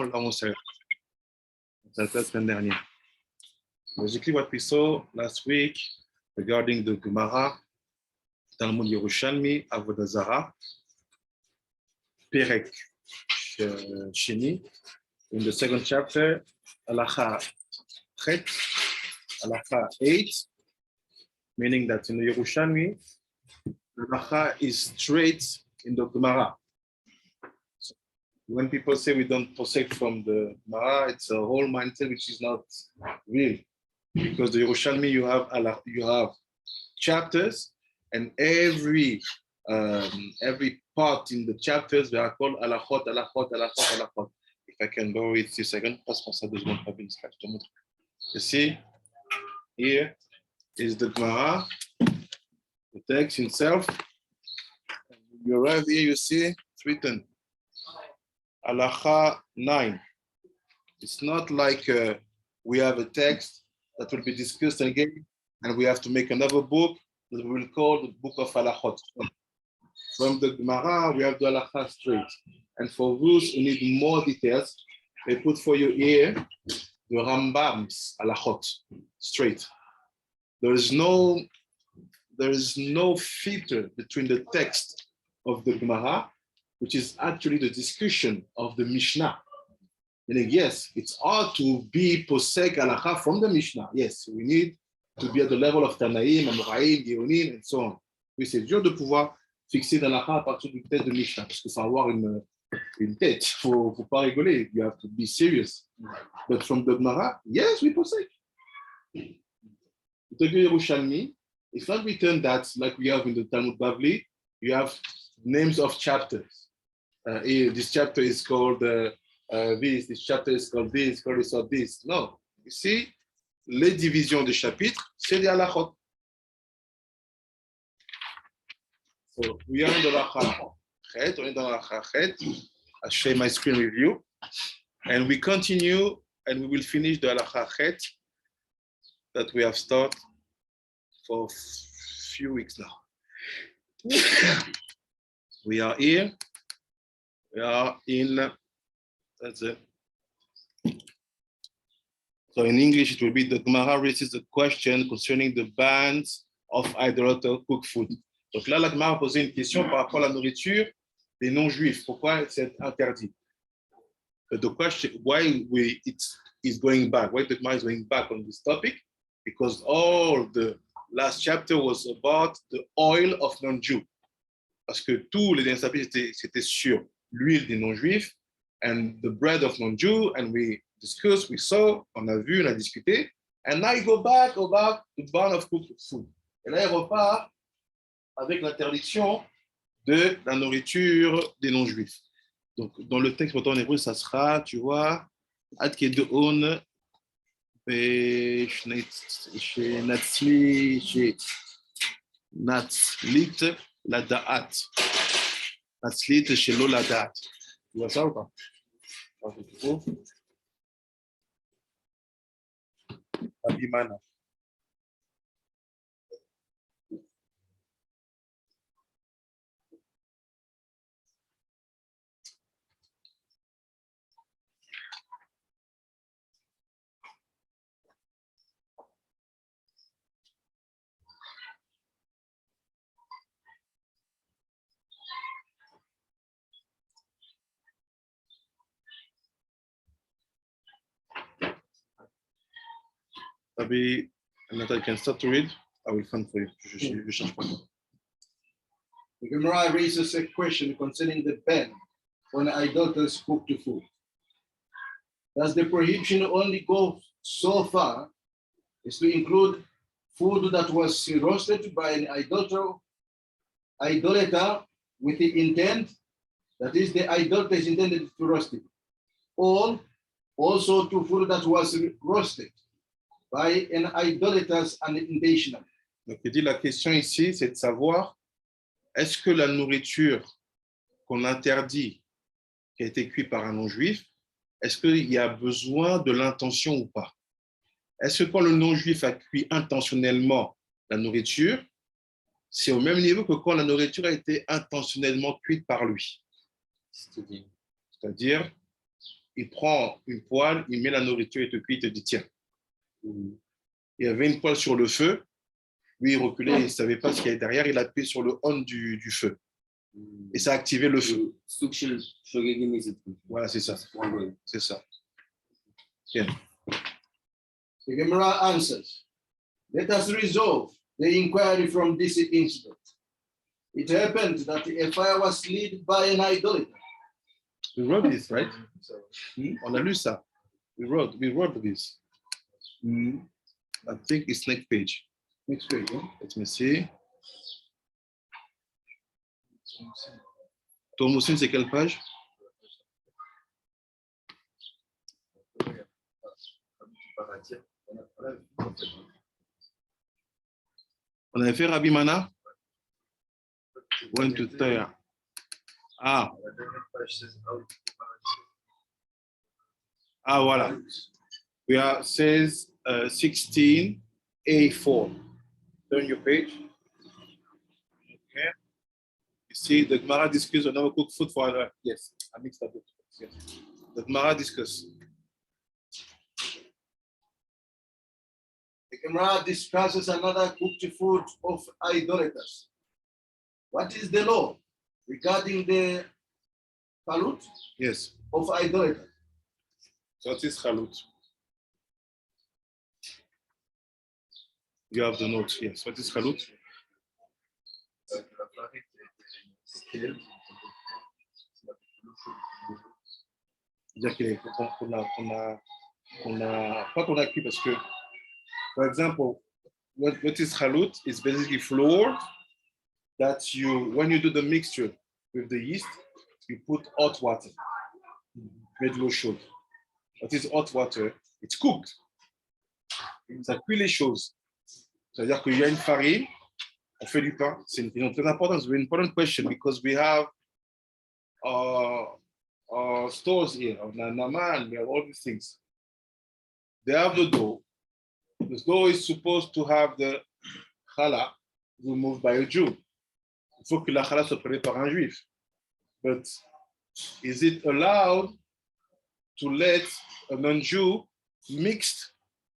Là, on s'est la semaine dernière. Basically, what we saw last week regarding the Gemara, Talmud Yerushalmi Avoda Zarah, Perek Sheni, in the second chapter, Halakha 8, meaning that in the Yerushalmi, Halakha is straight in the Gemara. So when people say we don't forsake from the Gemara, it's a whole mindset which is not real. Because the Yerushalmi, you have chapters, and every part in the chapters, they are called Halachot. If I can borrow it 2 seconds, you see, here is the Gemara, the text itself. You arrive here, you see it's written Halakha 9. It's not like we have a text that will be discussed again, and we have to make another book that we will call the Book of Halachot. From the Gemara, we have the Halakha straight. And for those who need more details, they put for you here the Rambam's Halachot straight. There is no filter between the text of the Gemara, which is actually the discussion of the Mishnah. And yes, it's hard to be posek halakha from the Mishnah. Yes, we need to be at the level of Tanaïm, Amoraïm, Géonim, and so on. Oui, c'est dur de pouvoir fixer l'halakha à partir du tête de Mishnah, parce qu'il faut avoir une tête. Il ne faut pas rigoler. You have to be serious. But from the Gemara, yes, we posek. The Yerushalmi, it's not written that like we have in the Talmud Bavli, you have names of chapters. This chapter is called this chapter is called this, called this. No, you see, les divisions des chapitres, c'est des halachot. So we are in the Halakha Chet, I'll share my screen with you, and we continue, and we will finish the Halakha Chet that we have started for a few weeks now. We are here. We are in. That's it. So in English, it will be the Gemara raises the question concerning the bans of idolater cooked food. Donc là, la Gemara a posé une question par rapport à la nourriture des non-juifs. Pourquoi c'est interdit? The question, why it is going back, why the Gemara is going back on this topic? Because all the last chapter was about the oil of non-Jew. Parce que tous les derniers chapitres, c'était sur l'huile des non-juifs, and the bread of non-Jew, and we discussed, we saw, on a vu, on a discuté, and now you go back about the ban of cooked food. Et là, il repart avec l'interdiction de la nourriture des non-juifs. Donc, dans le texte pourtant en hébreu, ça sera, tu vois, Ad Kedoon, Natzlit la da'at. Natzlit shelo la da'at. Tu vois ça ou pas? Abimana. Maybe Nathan can start to read. I will find for you. The Gemara raises a question concerning the ban when idolaters cook the food. Does the prohibition only go so far as to include food that was roasted by an idolater with the intent, that is, the idolater is intended to roast it, or also to food that was roasted by an idolater's intentional? Donc, il dit la question ici, c'est de savoir est-ce que la nourriture qu'on interdit, qui a été cuite par un non-juif, est-ce qu'il y a besoin de l'intention ou pas? Est-ce que quand le non-juif a cuit intentionnellement la nourriture, c'est au même niveau que quand la nourriture a été intentionnellement cuite par lui? C'est-à-dire, il prend une poêle, il met la nourriture et puis il te dit tiens. Il y avait une poêle sur le feu. Lui, il reculait, il ne savait pas ce qu'il y avait derrière. Il a appuyé sur le on du feu. Et ça a activé le feu. Voilà, c'est ça. C'est ça. Okay. The Gemara answers, let us resolve the inquiry from this incident. It happened that a fire was lit by an idolater. We wrote this, right? On a lu ça. We wrote this. I think it's next page. Next page, huh? Let me see. Tomoussin, c'est quelle page? On avait fait Rabbi Mana? Went to Taya. Ah, voilà. We are says 16A4. Turn your page. Okay. You see, the Gemara discusses another cook food for other. Yes, I mixed up. Yes. The Gemara discusses. The Gemara discusses another cooked food of idolaters. What is the law regarding the Halout? Yes. Of idolaters? So what is Halout? You have the notes, yes. What is Halout? C'est-à-dire qu'on a cuit parce que, for example, what is Halout is basically flour that you, when you do the mixture with the yeast, you put hot water, met de l'eau chaude. What is hot water? It's cooked. Ça cuit les choses. C'est-à-dire qu'il y a une farine, on fait du pain. C'est une question très importante. It's an important question because we have stores here, of Naman, we have all these things. They have the dough. The dough is supposed to have the challah removed by a Jew. Il faut que la challah soit préparée par un juif. But is it allowed to let a non-Jew mix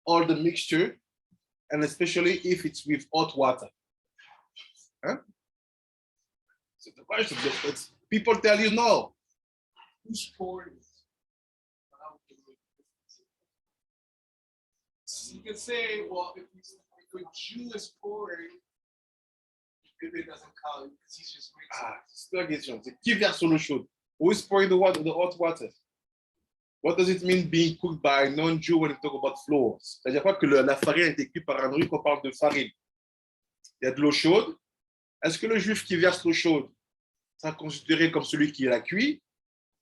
all the mixture, and especially if it's with hot water? Huh? So the question is, people tell you no. Who's pouring it? You can say, well, if a Jew is pouring, maybe it doesn't count because he's just mixing. C'est la question. C'est qui verse l'eau chaude? Who is pouring the hot water? What does it mean being cooked by a non-Jew when you talk about flour? C'est-à-dire pas que la farine a été cuite par un juif qu'on parle de farine. Il y a de l'eau chaude. Est-ce que le juif qui verse l'eau chaude sera considéré comme celui qui l'a cuit?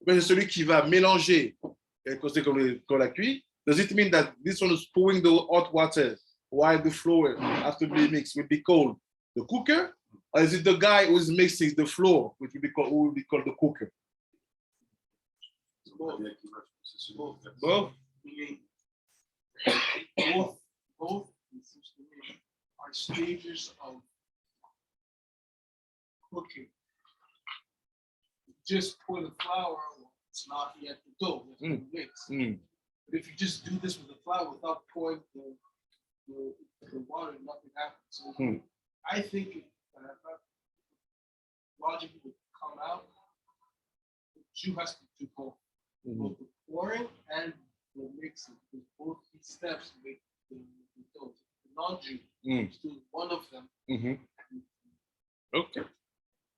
Ou bien c'est celui qui va mélanger et considéré comme la cuit? Does it mean that this one is pouring the hot water while the flour after being mixed will be called the cooker? Or is it the guy who is mixing the flour, which will be called the cooker? Both. Both? Both, it seems to me, are stages of cooking. Just pour the flour, it's not yet the dough, it's been mixed. But if you just do this with the flour without pouring the water, nothing happens. So I think logic would come out. The Jew has to do both. Both the pouring and the mixing. Because both these steps make the dough. The non-Jew is doing one of them. Okay.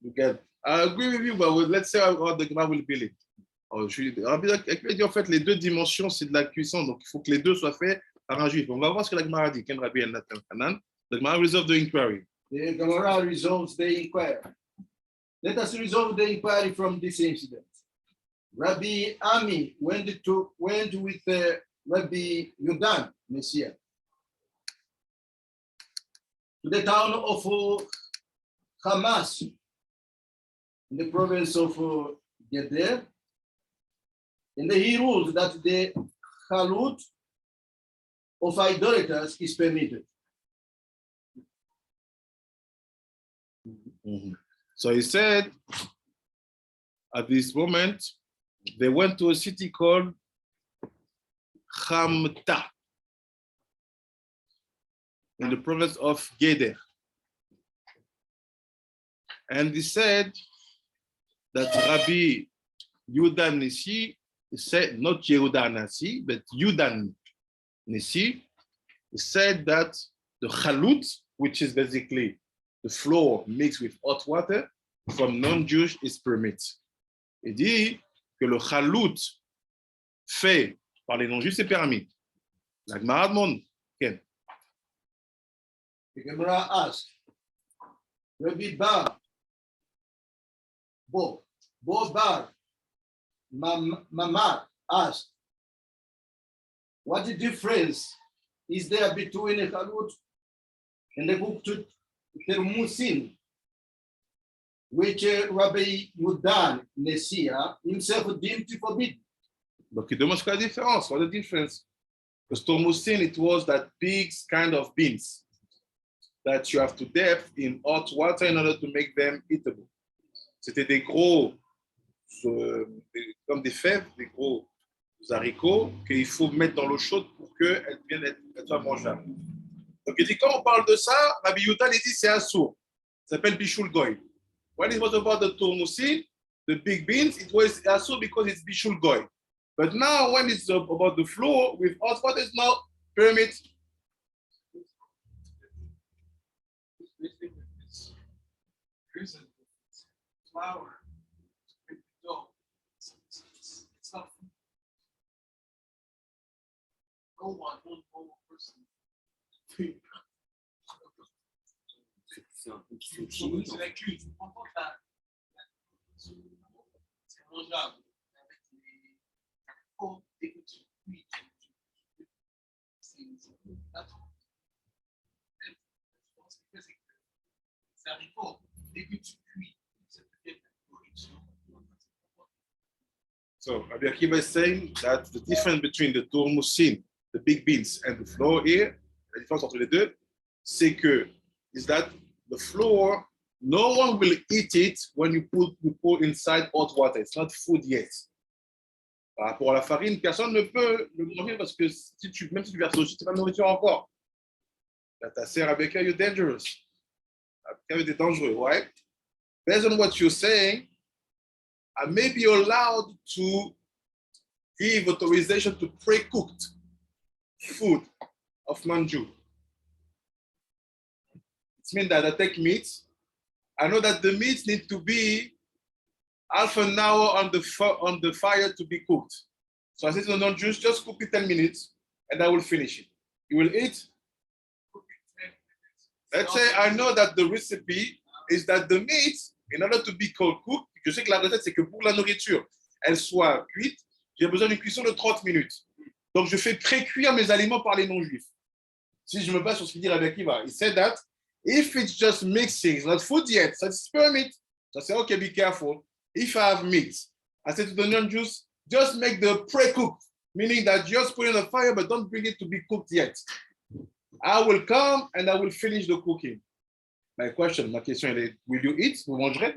You get. I agree with you, but let's say how the Gemara will build it. En fait, les deux dimensions, c'est de la cuisson, donc il faut que les deux soient faits par un juif. On va voir ce que la Gemara dit. The Gemara resolve the inquiry. The Gemara resolves the inquiry. Let us resolve the inquiry from this incident. Rabbi Ami went with Rabbi Yudan, Messiah, to the town of Hamas, in the province of Geder, and he ruled that the Halout of idolaters is permitted. So he said, at this moment, they went to a city called Chamta in the province of Geder. And he said that Rabbi Yudan Nisi said, not Yehuda Nasi, but Yudan Nisi, said that the Halout, which is basically the flour mixed with hot water, from non-Jewish is permitted. Il dit que le Halout fait par les non-juifs, c'est permis. La Gemara demande, Ken. The Gemara asked, Rabbi Bar, Bo Bar, Mamar asked, what the difference is there between a Halout and the book to Termusin, which Rabbi Yudan Nesia himself deemed to forbid? Donc, il demande quoi la différence? What the difference? Because Termusin, it was that big kind of beans that you have to dip in hot water in order to make them eatable. C'était des gros, comme des fèves, des gros haricots qu'il faut mettre dans l'eau chaude pour qu'elles soient mangeables. Donc il dit, quand on parle de ça, Rabbi Yudan, il dit c'est assour. Ça s'appelle Bishul Goy. When it was about the Turmusin, the big beans, it was assour because it's Bishul Goy. But now when it's about the flour with hot water, it's now permit. Flour, dough. It's not food. No one person. C'est la cuite. C'est mangeable. Avec les pommes, dès que tu cuis, c'est ça arrive fort. Dès que tu cuis, ça devient la nourriture. So Rabbi Akiva is saying that the difference between the Turmusin, the big beans, and the flour here, la différence entre les deux, c'est que is that the flour, no one will eat it when you put inside hot water. It's not food yet. Par rapport à la farine, personne ne peut le manger parce que même si tu verses aussi, c'est pas de nourriture encore. Là, ta sœur avec elle, you're dangerous. Avec elle, dangereux, right? Based on what you're saying, I may be allowed to give authorization to pre-cooked food of non-Jew. It means that I take meat. I know that the meat needs to be half an hour on the fire to be cooked. So I say to the non-Jews, just cook it 10 minutes and I will finish it. You will eat? Let's say I know that the recipe is that the meat, in order to be cooked, je sais que la recette, c'est que pour la nourriture, elle soit cuite, j'ai besoin d'une cuisson de 30 minutes. Donc, je fais pré-cuire mes aliments par les non-juifs. Si je me base sur ce qu'il dit Rabbi Akiva, he said that if it's just mixing, it's not food yet, so it's permit. So I say, okay, be careful. If I have meat, I say to the non-Jews, just make the pre-cooked, meaning that just put it on the fire, but don't bring it to be cooked yet. I will come and I will finish the cooking. Ma question est, will you eat? Vous mangerez?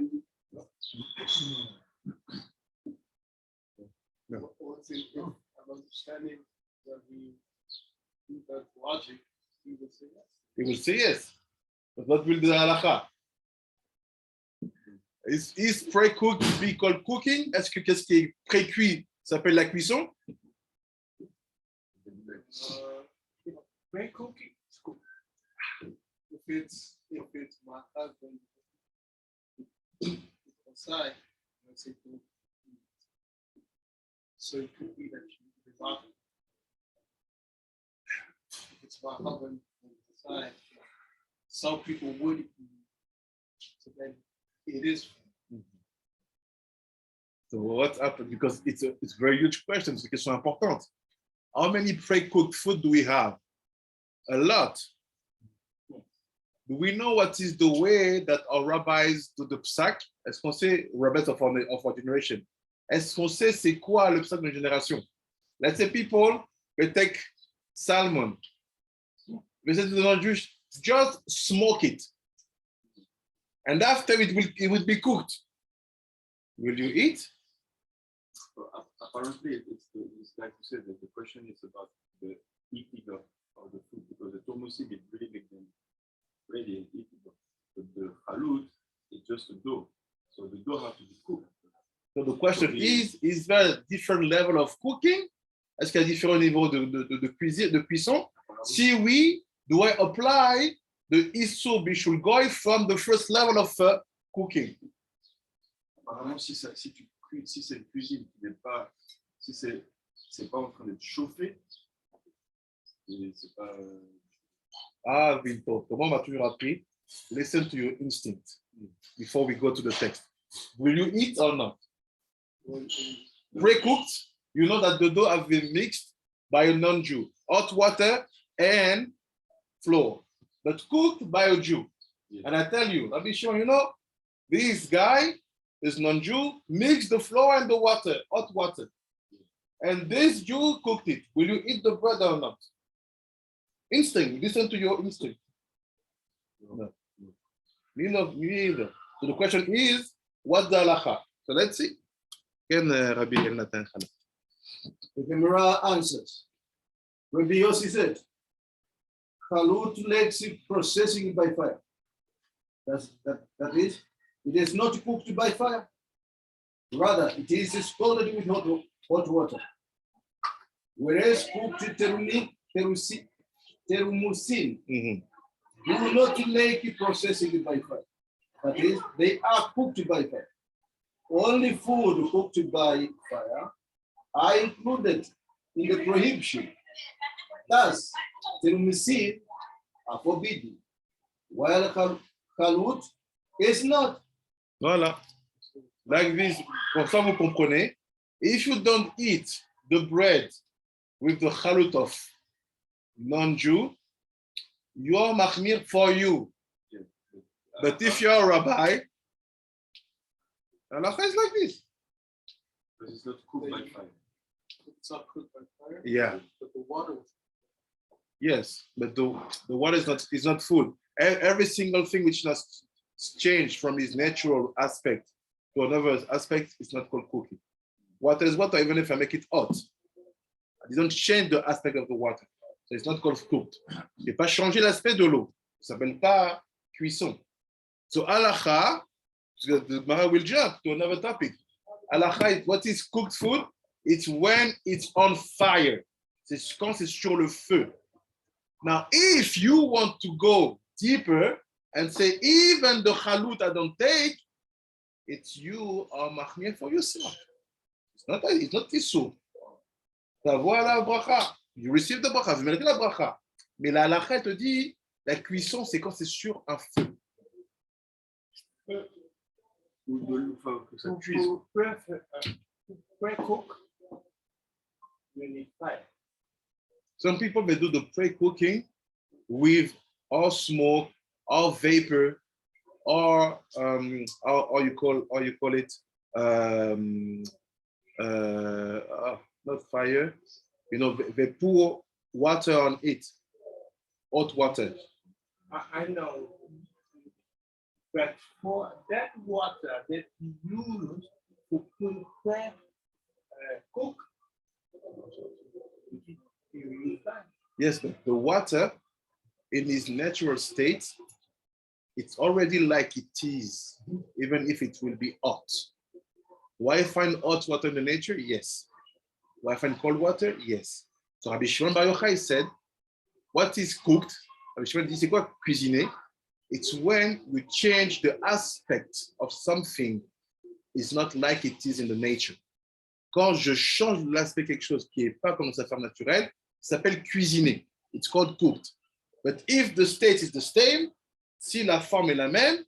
No. I'm understanding that we do that logic. He will say yes. He will say yes. But what will the Halakha? Is pre-cooked be called cooking? Est-ce que qu'est-ce qui est pré-cuit s'appelle la cuisson? Pre-cooking is cool. If it's my husband outside, let's say, so it could be that you develop. If it's my husband outside, some people would eat. So then it is. So what's happened? Because it's a very huge question. C'est une question importante. How many pre-cooked food do we have? A lot. Do we know what is the way that our rabbis do the psak? Est-ce qu'on sait, rabbis of our generation, est-ce qu'on sait c'est quoi le psak de notre génération? Let's say people will take salmon. They say to the non-Jews, just smoke it. And after it will be cooked. Will you eat? Apparently, it's like you said that the question is about the eating of the food because the tomusim it really make them ready and eatable. But the Halout is just a dough, so the dough has to be cooked. So the question is there a different level of cooking? Est-ce qu'il y a différents niveaux de cuisson? Si oui, do I apply the Isur Bishul Goy from the first level of cooking? Apparemment, si c'est une cuisine qui n'est pas, si c'est pas en train d'être chauffé, c'est pas. Ah, Vinto, comment m'as toujours appris? Listen to your instinct before we go to the text. Will you eat or not? Pre-cooked, you know that the dough has been mixed by a non-Jew, hot water and flour, but cooked by a Jew. Yeah. And I tell you, I'll be sure, you know, this guy is non-Jew, mixed the flour and the water, hot water. And this Jew cooked it. Will you eat the bread or not? Instinct, listen to your instinct. No. Me either. So the question is, what's the halakha? So let's see. Rabbi Elnatan Khalaf. The Gemara answers. Rabbi Yossi said, Halout lacks processing by fire. That is, it is not cooked by fire. Rather, it is scalded with hot water. Whereas cooked terumusin do not lack processing by fire. That is, they are cooked by fire. Only food cooked by fire are included in the prohibition. Thus, terumusin are forbidden, while Halout is not. Voilà. Like this, comme ça vous comprenez. If you don't eat the bread with the Halout of non-Jew, you're machmir for you. But if you're a rabbi, Halakha is like this. But it's not cooked by fire. It's not cooked by fire. Yeah. But the water. Yes, but the water is not food. Every single thing which has changed from its natural aspect to another aspect is not called cooking. Water is water, even if I make it hot. It doesn't change the aspect of the water. So it's not called cooked. Je n'ai pas changé l'aspect de l'eau. Ça s'appelle pas cuisson. So halakha, the Gemara will jump to another topic. Halakha, what is cooked food? It's when it's on fire. C'est quand c'est sur le feu. Now, if you want to go deeper and say, even the Halout I don't take, it's you are machmir for yourself. It's not Isur. Voilà la bracha. You receive the bracha, vous méritez la bracha. Mais la halakha te dit, la cuisson, c'est quand c'est sur un feu. Pre-cook, you need fire. Some people may do the pre-cooking with all smoke, all vapor, or you call it not fire. You know, they pour water on it, hot water. I know, but for that water that you use to prepare cook, you use that. Yes, but the water in its natural state, it's already like it is, even if it will be hot. Do I find hot water in the nature? Yes. Do I find cold water? Yes. So Rabbi Shimon Bar Yochai said, what is cooked? Rabbi Shimon dit, c'est quoi cuisiner? It's when you change the aspect of something. It's not like it is in the nature. Quand je change l'aspect quelque chose qui n'est pas comme sa forme naturelle, ça s'appelle cuisiner. It's called cooked. But if the state is the same, si la forme est la même,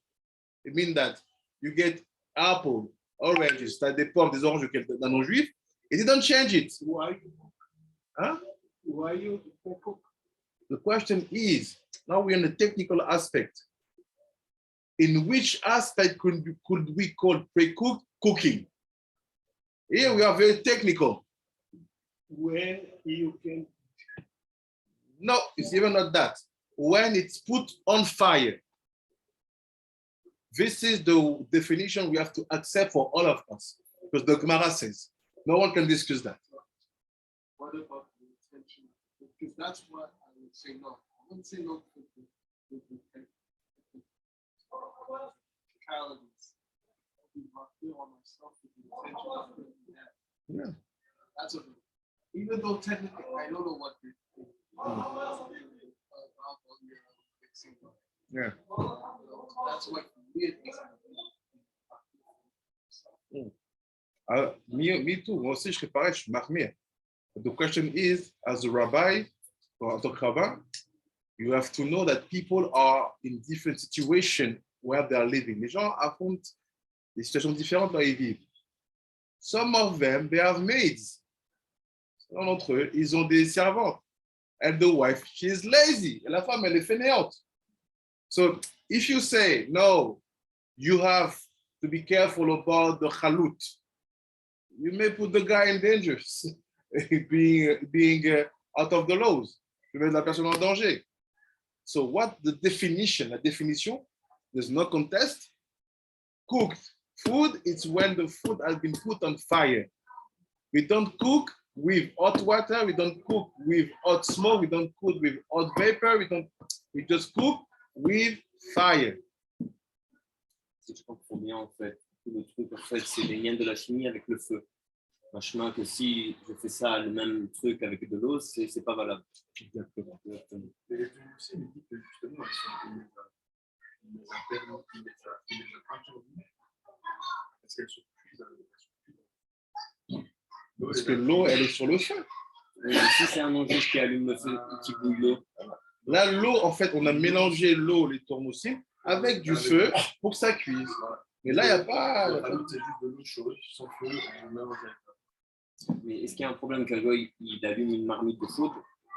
it means that you get apple, oranges, t'as des pommes, des oranges d'un non-juif, it didn't change it. Why? Huh? Why you cook? The question is, now we're in the technical aspect. In which aspect could we call pre-cooked cooking? Here we are very technical. When you can. No, it's even not that. When it's put on fire. This is the definition we have to accept for all of us. Because the Gemara says, No one can discuss that. What about the intention? Because that's what I would say no. I wouldn't say no to the calories. I feel on myself with the intention of doing that. Yeah. That's okay. Even though technically I don't know what you're doing. Yeah. That's what weird is. Me too. Moi aussi, je serais pareil, je suis marmé. The question is, as a rabbi, or as a rabbi, you have to know that people are in different situations where they are living. Les gens affrontent des situations différentes dans ils vivent. Some of them, they have maids. Certains d'entre eux, ils ont des servantes. And the wife, she is lazy. Et la femme, elle est fainéante. So if you say, no, you have to be careful about the Halout, you may put the guy in danger, being out of the laws. Tu mets la personne en danger. So what the definition? La définition, there's no contest. Cooked food, it's when the food has been put on fire. We don't cook with hot water, we don't cook with hot smoke, we don't cook with hot vapor, we just cook with fire. Si je comprends bien, en fait, le truc, en fait, c'est les liens de la chimie avec le feu. Un chemin que si je fais ça, le même truc avec de l'eau, c'est pas valable. Exactement. Et le aussi me dit que justement, il les a interdits parce qu'elles sont cuites. Parce que l'eau, elle est sur le feu. Et si c'est un engin qui allume le feu, qui bouille l'eau. Là, l'eau, en fait, on a mélangé l'eau, les tourmosimes, avec du feu pour que ça cuise. Mais là, il n'y a pas. C'est juste de l'eau chaude, sans feu, on mélange avec. Mais est-ce qu'il y a un problème qu'un gars, il allume une marmite de chaude,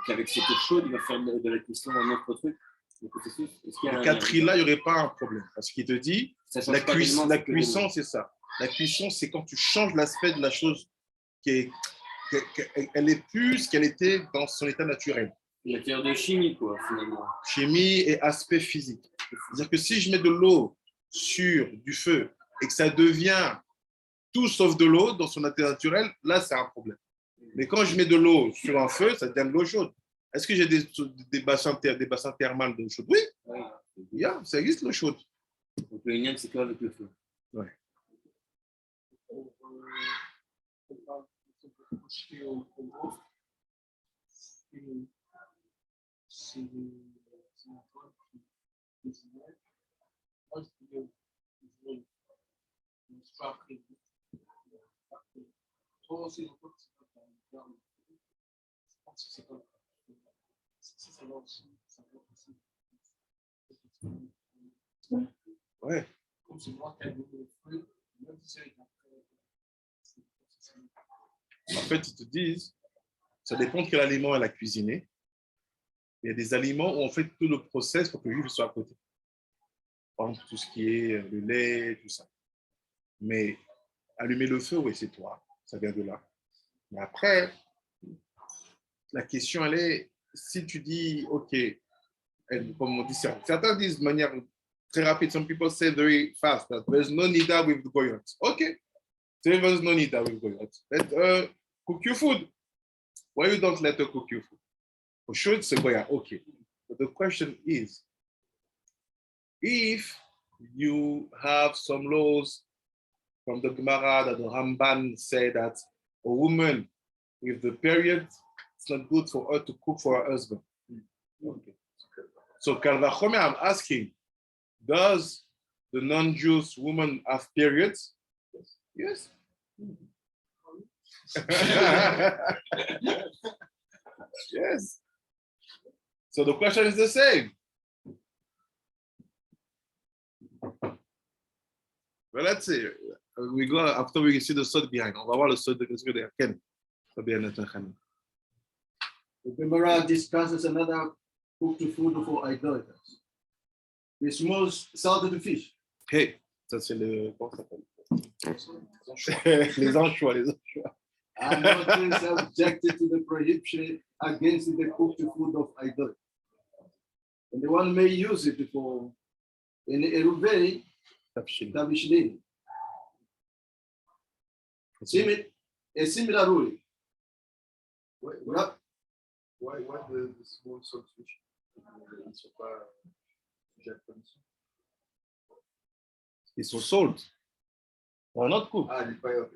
qu'avec cette eau chaude, il va faire de la cuisson un autre truc, le processus? Est-ce qu'il y a Le quatrième, là, il n'y aurait pas un problème. Parce qu'il te dit, la cuisson, c'est ça. La cuisson, c'est quand tu changes l'aspect de la chose qu'elle est plus qu'elle était dans son état naturel. Une matière de chimie, quoi, finalement. Chimie et aspect physique. C'est-à-dire que si je mets de l'eau sur du feu et que ça devient tout sauf de l'eau dans son état naturel, là, c'est un problème. Mais quand je mets de l'eau sur un feu, ça devient de l'eau chaude. Est-ce que j'ai des bassins thermales d'eau chaude? Oui, yeah, ça existe l'eau chaude. Donc le lien, c'est qu'avec le feu. Ouais. Ouais. En fait, ils te disent, ça dépend de quel aliment elle a cuisiné. Il y a des aliments où on fait tout le process pour que l'huile soit à côté. Par exemple, tout ce qui est le lait, tout ça. Mais allumer le feu, oui, c'est toi. Ça vient de là. Mais après, la question, elle est, si tu dis, OK, comme on dit, certains disent de manière très rapide, some people say very fast, that there's no nida with the goyot. OK, there's no nida with goyot. Let cook your food. Why you don't let her cook your food? For sure, it's a goya. OK. But the question is, if you have some laws from the Gemara that the Ramban say that a woman with the period, it's not good for her to cook for her husband. Okay. So Kalvachomer, I'm asking, does the non-Jewish woman have periods? Yes. Yes. So the question is the same. Well, let's see. We go after we see the sod behind. On va voir le sod derrière. Ken. The Gemara discusses another cooked food for idolaters. The small salted fish. Hey, ça c'est le. Comment ça s'appelle? Les anchois, les anchois. Are not subjected to the prohibition against the cooked food of idolaters. And the one may use it for an eruvei tabishlin. a similar ruling. Why the small salt fish? Ils sont pas sujets à la commission. It's so salt. They're not cooked. Ah, les pailles.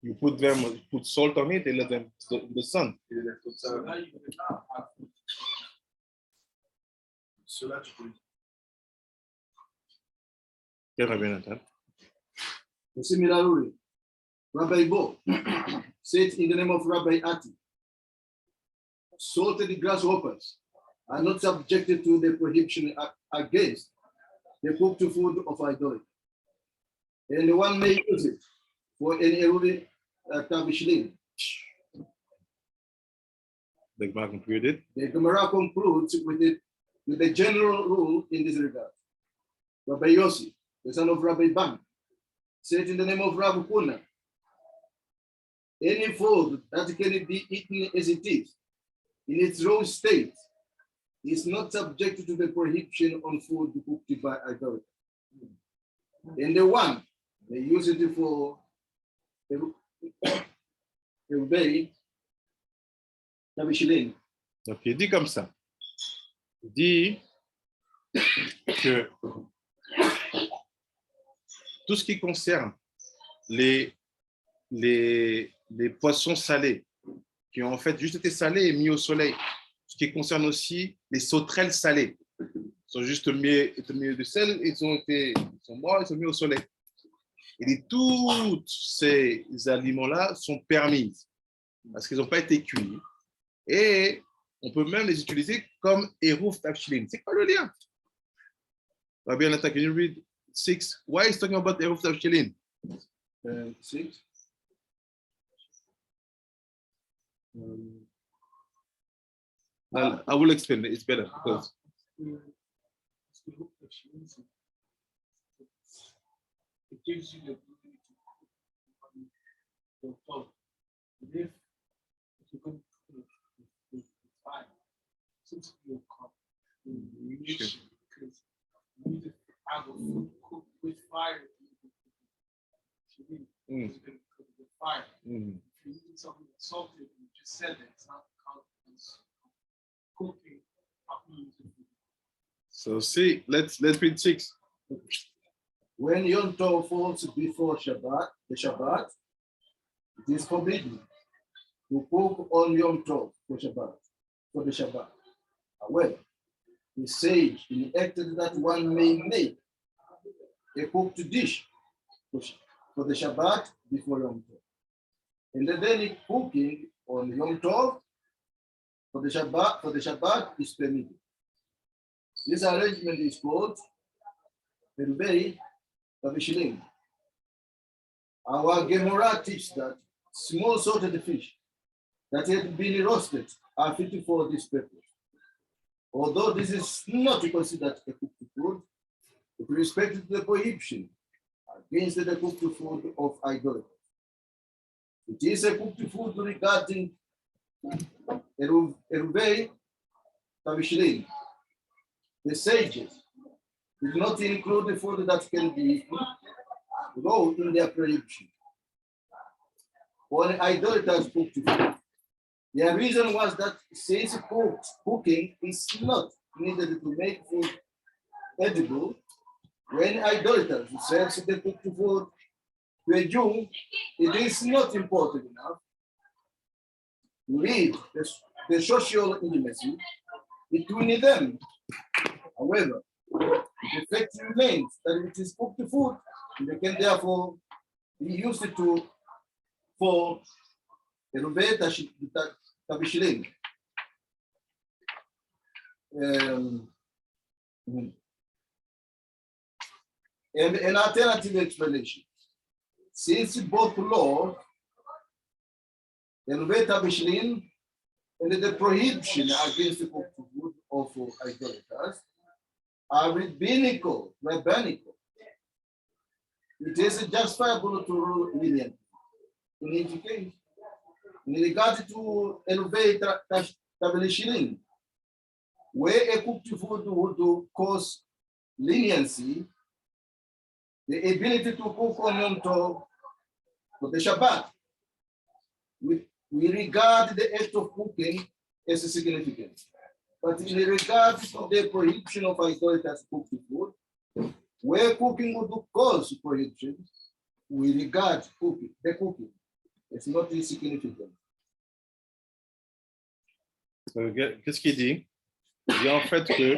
You put salt on it and let them in the sun. Et les lèvres comme ça. So now you cannot have food. Cela, tu peux le Quel Rabbi Nathan? A similar ruling. Rabbi Bo said in the name of Rabbi Ati, salted grasshoppers are not subjected to the prohibition against the cooked food of idolatry. And one may use it for any early tabishlim. The Gemara concluded. The Gemara concludes with a general rule in this regard. Rabbi Yossi, the son of Rabbi Ban, said in the name of Rabbi Kuna, any food that can be eaten as it is, in its raw state, is not subjected to the prohibition on food cooked by idolatry. And the one, they use it for obey Tabishilin. Donc il dit comme ça. Il dit que tout ce qui concerne les poissons salés, qui ont en fait juste été salés et mis au soleil, ce qui concerne aussi les sauterelles salées, ils sont juste mis de sel, ils sont morts, ils sont mis au soleil. Et tous ces aliments-là sont permis parce qu'ils n'ont pas été cuits. Et on peut même les utiliser comme Eruv Tavshilin. C'est quoi le lien? Rabbi Nathan, can you read 6? Why is talking about Eruv Tavshilin? 6. I will explain it. It's better because it gives you the ability to cook. If you can cook with fire, since you'll cook, you need it because you need to have a food cooked with fire. You can cook with fire. If you're eating something that's salted, you just said that it's not cooking. so see, let's read 6. When Yom Tov falls before Shabbat, the Shabbat, it is forbidden to cook on Yom Tov for the Shabbat. However, the sage enacted that one may make a cooked dish for the Shabbat before Yom Tov. And the daily cooking on Yom Tov for the Shabbat is permitted. This arrangement is called Perubei Tabishilin. Our Gemara teaches that small salted fish that had been roasted are fit for this purpose. Although this is not considered a cooked food, with respect to the prohibition against the cooked food of idolatry. It is a cooked food regarding Eruvei Tabishilin. The sages did not include the food that can be eaten, though in their prohibition. For idolaters cooked food. Their reason was that since cooking is not needed to make food edible, when idolaters serve the cooked food to a Jew, it is not important enough to lead the social intimacy between them. However, the fact remains that it is cooked food, and they can therefore be used for Eruvei Tabishilin. And an alternative explanation. Since both law, Eruvei Tabishilin, and the prohibition against the cooked food of idolaters are rabbinical. It is justifiable to rule lenient. In each case, in regard to Eruvei Tabishilin, where a cooked food would cause leniency, the ability to cook on Yom Tov for the Shabbat we regard the act of cooking as significant. But in regard to the prohibition of idolaters cooked food, where cooking would cause prohibition, we regard the cooking as not insignificant. Qu'est-ce qu'il dit? Il dit en fait que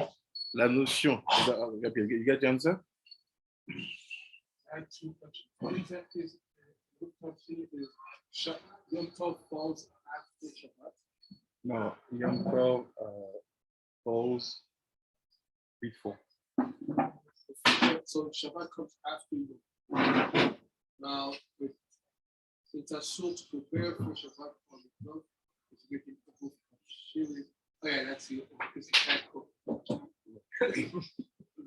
la notion. You got the answer? I have two questions. One example is Yom Tov falls after Shabbat. No, Yom Tov falls before. So Shabbat comes after you. Now, since I should prepare for Shabbat on the 12th, it's making people shiri. Oh yeah, that's it. Because you can't cook.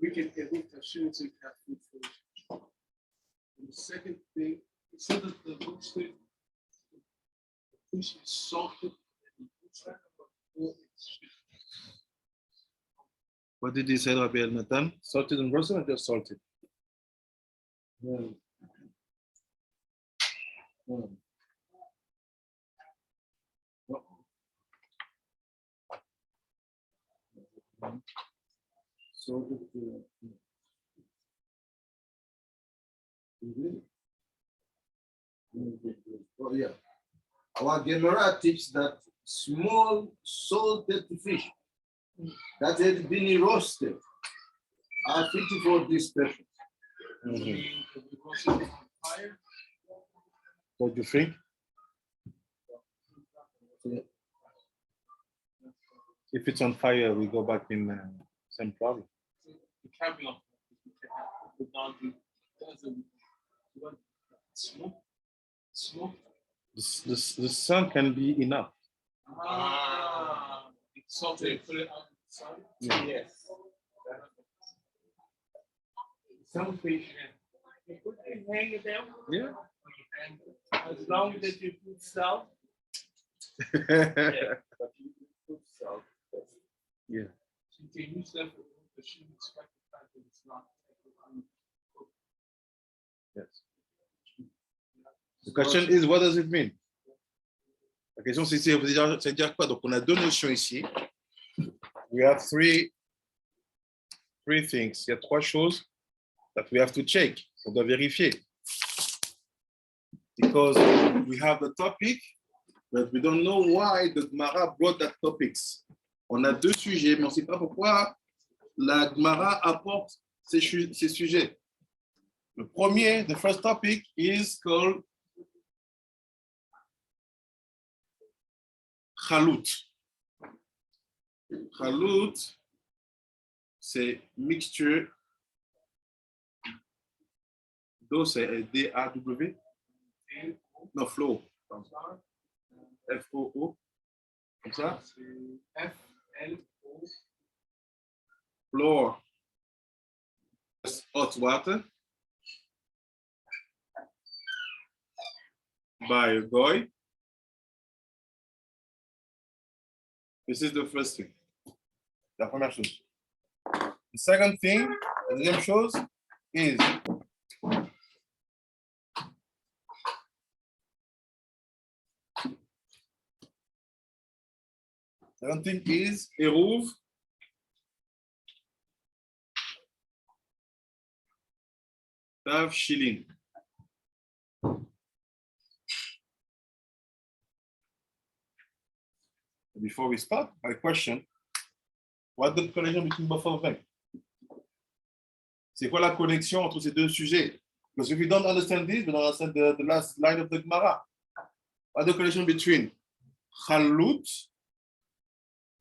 We can eat tashiri so you can have food for it. And the second thing, it said that the roasted fish is salted and What did he say, Rabbi El Natan? Salted and roasted or just salted? Oh, yeah. Our Gemara teaches that small salted fish that had been roasted are fit for this purpose. What do you think? If it's on fire, we go back in same problem. It can't be on. You can have the laundry. Smoke. The sun can be enough. It's salted and put it out in the sun. Yeah. Yes. Some fish, you put it hang it down. Yeah. As long as you put salt. Yeah. But you put salt. Yeah. So you can use that for the machine, expect the fact that it's not. Yes. The question is, what does it mean? La question c'est dire quoi? Donc on a deux notions ici. We have three things. Il y a trois choses that we have to check. On doit vérifier. Because we have the topic, but we don't know why the Gemara brought that topics. On a deux sujets, mais on ne sait pas pourquoi la Gemara apporte ces sujets. Le premier, the first topic is called Halout. Halout, c'est mixture d'eau, c'est D-A-W. Non, flow. F-O-O. Comme ça. F-L-O. Flour. Hot water. By a goy. This is the first thing. La première chose. The second thing, la deuxième chose is second thing is eruv tav shilin. Before we start, my question, what's the connection between both of them? C'est quoi la connexion entre ces deux sujets? Because if we don't understand this, we don't understand the last line of the Gemara. What's the connection between Halout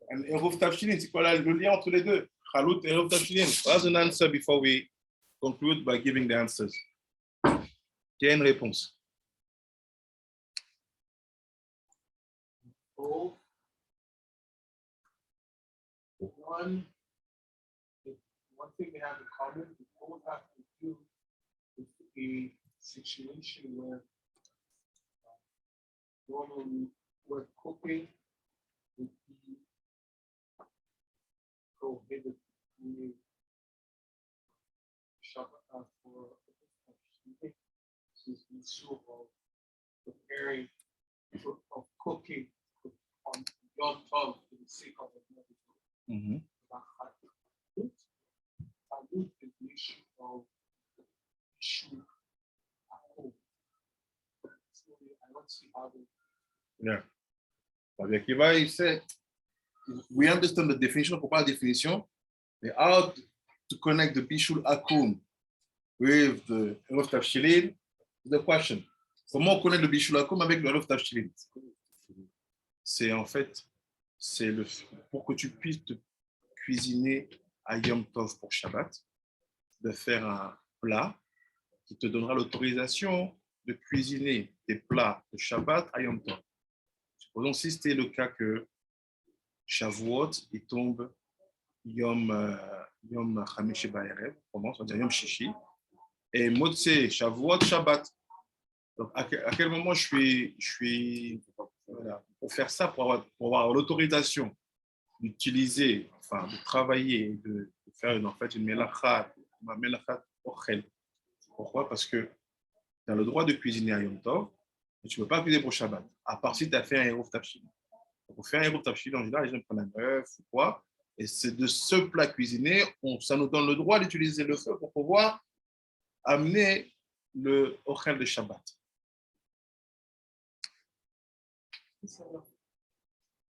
and Eruv Tavshilin? C'est quoi le lien entre les deux? Halout et Eruv Tavshilin. What's an answer before we conclude by giving the answers? Qui a une réponse? Both. One thing they have in common, they both have to do with a situation where normally where cooking would be prohibited in Shabbat for since we saw preparing of cooking on Yom Tov for the sake of the Mhm. Talmud definition of issue at home. I don't see how they. Yeah. Rabbi Akiva, he said, we understand the definition, pourquoi la définition, but how to connect the Bishul Akum with the Erev Tavshilin is the question. Comment on connaît le Bishul Akum avec le Erev Tavshilin? C'est en fait, c'est le pour que tu puisses te cuisiner à Yom Tov pour Shabbat, de faire un plat qui te donnera l'autorisation de cuisiner des plats de Shabbat à Yom Tov. Supposons si c'était le cas que Shavuot, il tombe Yom Hamishi Ba'erev, on va dire Yom Shishi, et Motse, Shavuot, Shabbat. Donc, à quel moment je suis voilà, pour faire ça, pour avoir l'autorisation d'utiliser, enfin, de travailler, de faire en fait une melachat ochel. Pourquoi? Parce que tu as le droit de cuisiner à Yom Tov, mais tu ne peux pas cuisiner pour Shabbat, à part si tu as fait un Eruv Tavshilin. Pour faire un Eruv Tavshilin, en général, les gens prennent un œuf ou quoi, et c'est de ce plat cuisiné, ça nous donne le droit d'utiliser le feu pour pouvoir amener le ochel de Shabbat.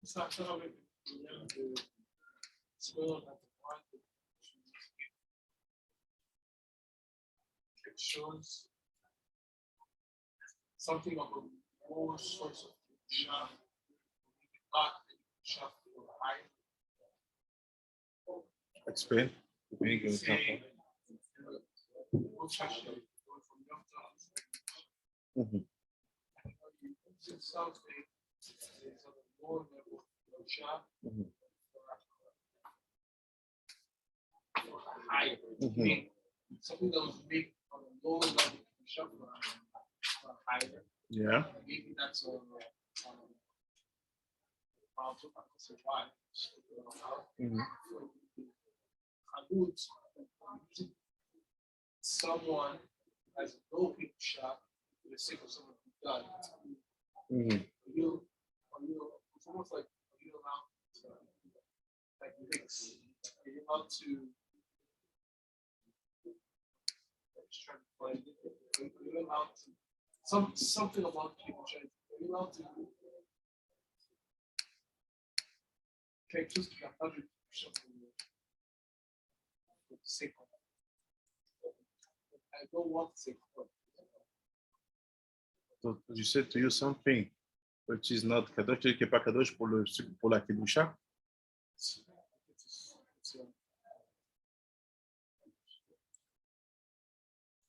Ça avec le it shows something of a more source of shaf, not shaf for high. Explain. Say, Mhm. something is on a lower level of shaf Mhm. or higher. Mhm. Meaning something that was made on a lower level of shaf or higher. Yeah. Maybe that's a why. Mhm. Someone has no people shop for the sake of someone who does. Mhm. It's almost like, are you allowed to like mix? Are you allowed to? I'm just trying to find it. Are you allowed to? Something about people trying. Are you allowed to? Okay, just 100 something for the sake of. I don't want to say. So you said to you something which is not kadosh, qui n'est pas kadosh pour la kedusha.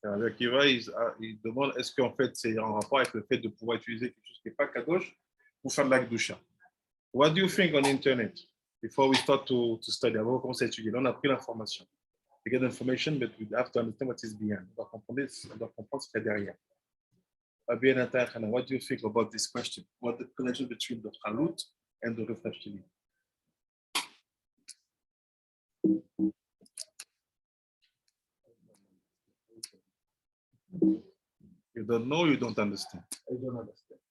Avec Kiva, il demande est-ce qu'en fait c'est en rapport avec le fait de pouvoir utiliser quelque chose qui n'est pas kadosh pour faire de la kedusha. What do you think on the internet before we start to study? Avant de commencer à étudier, là on a pris l'information. We get information, but we have to understand what is behind. On doit comprendre ce qu'il y a derrière. What do you think about this question? What the connection between the Halout and the Refreshing? You don't know, you don't understand. I don't understand.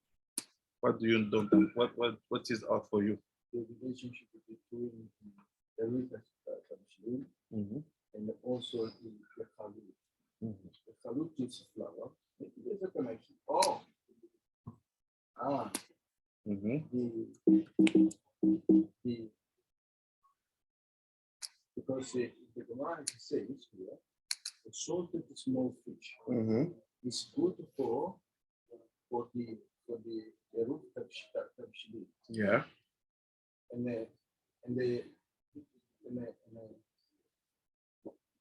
What do you don't what is out for you? The relationship between the Yerushalmi and also the Halout. The Halout is flour. There's a connection. Oh. Because the Gemara says here, the salted small fish is good for the root Tavshilin. Yeah.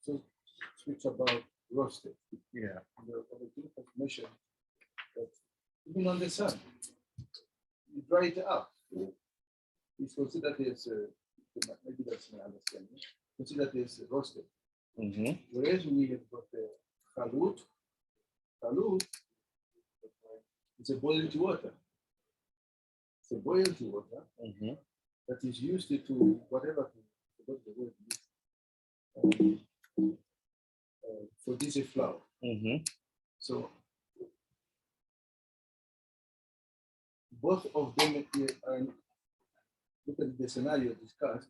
So speaks about roasted. Yeah. The information that even on the sun, you dry it up. It's considered as maybe that's my understanding. Considered as roasted. Whereas we have got the Halout. Halout is a boiled water. It's a boiled water that is used to whatever the word for this flour. So both of them are, look at the scenario discussed,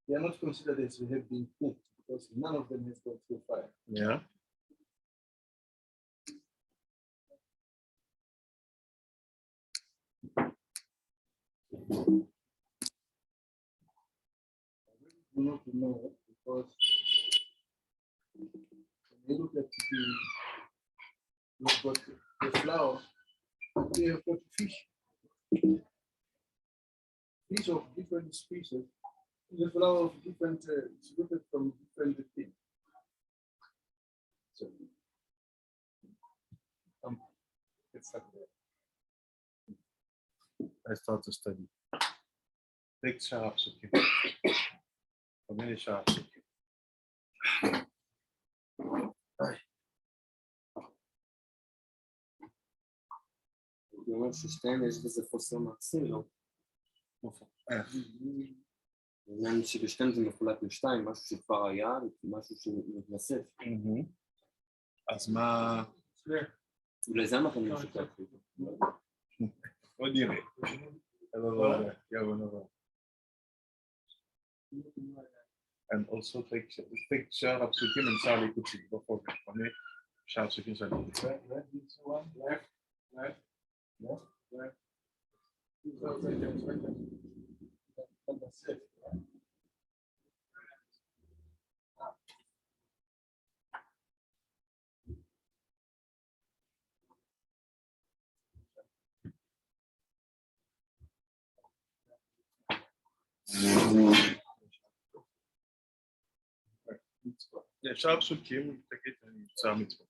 they are not considered as they have been cooked because none of them has gone through fire. Yeah. You know to know because when you look at you've got the flour, you have got fish. Fish of different species. The flour of different, it's looked from different things. So, it's up there. I start to study. Take sharps, okay. How many sharps, okay. אני אומר ששתיהם יש בזה חוסר מעשי, לא? העניין שבשתיהם זה מחולק לשתיים, משהו שכבר היה, משהו שמתווסף. אז מה... אולי זה אנחנו נשתף. בוא נראה. And also take share of Sukim and Charlie Kuchi. Before we share Sukim Charlie. Left. Yeah, share Sukim, take it and share mitzvah.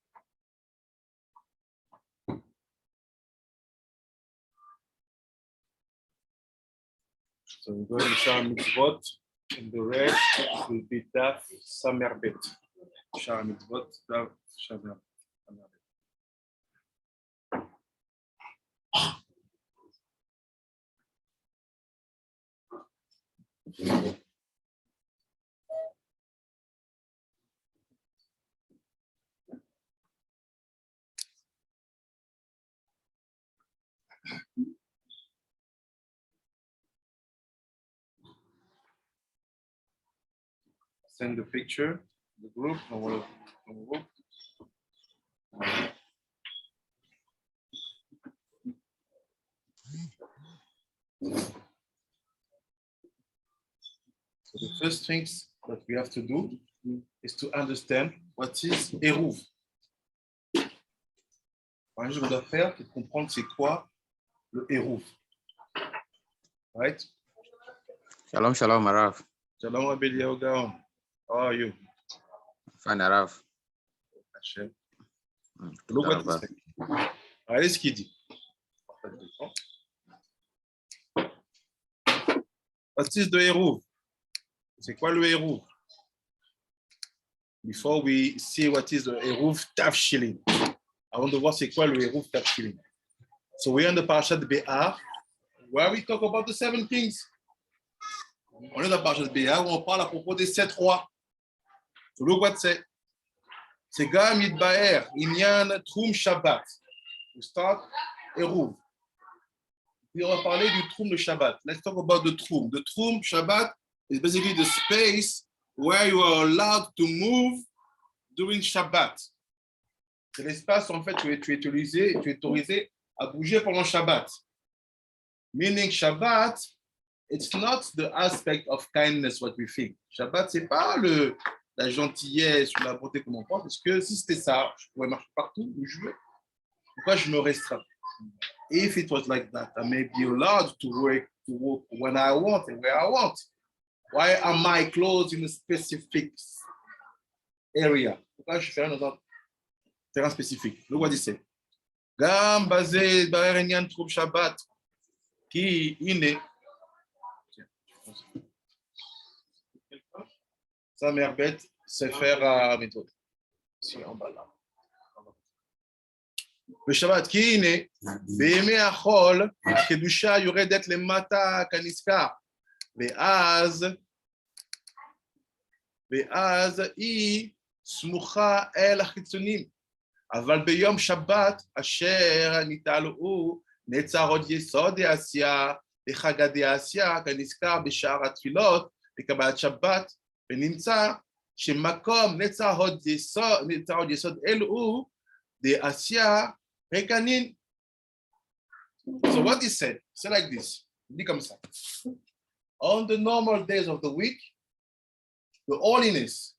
So we're going to share mitzvot, and the rest will be Daf Samer Bet. Share mitzvot, Daf Samer Bet. Send the picture, the group, So the first things that we have to do is to understand what is Eruv. Par exemple, on doit faire pour comprendre c'est quoi le Eruv. Right? Shalom, shalom, Arav. Shalom, Rabbi Eliyahu Gaon. How are you? Fine, Arav. Hashem. Look what he said. Regardez ce qu'il dit. What is the Eruv? C'est quoi le Eruv? Before we see what is the Eruv Tafshilin, I want to voir c'est quoi le Eruv Tafshilin. So we're on the Parashat Be'ar, where we talk about the 7 kings. On est dans la Parashat Be'ar où on parle à propos des 7 rois. So look what c'est. C'est Gam Yidbaer, Inyan Trum Shabbat. We start Eruv. Puis on va parler du Trum de Shabbat. Let's talk about the Trum. The Trum Shabbat is basically the space where you are allowed to move during Shabbat. C'est l'espace en fait où tu es autorisé à bouger pendant Shabbat. Meaning Shabbat, it's not the aspect of kindness what we think. Shabbat, c'est pas la gentillesse ou la beauté comme on pense, parce que si c'était ça, je pourrais marcher partout où je veux. Pourquoi je me restreins? If it was like that, I may be allowed to walk when I want and where I want. Why am I closed in a specific area? Pourquoi je suis fermé dans un terrain spécifique? Look what he said. Gam basé barer enyan troub Shabbat qui iné. Sa mère bête, c'est faire à méthode. Ici en bas là. Le Shabbat qui iné. בימי החול, הקדושה יורדת למטה כנזכר, ואז היא סמוכה אל החיצונים. אבל ביום שבת, אשר נתעלו Netzar Hod Yesod Asia, Echagad Asia, Kaniskar Bishar Atfilot, Bekabat Shabbat, Benimtza, Shemakom, Netzar Hod Yesod Elu, de Asia, Rekanin. So what he said like this. Dit comme ça. On the normal days of the week, the holiness,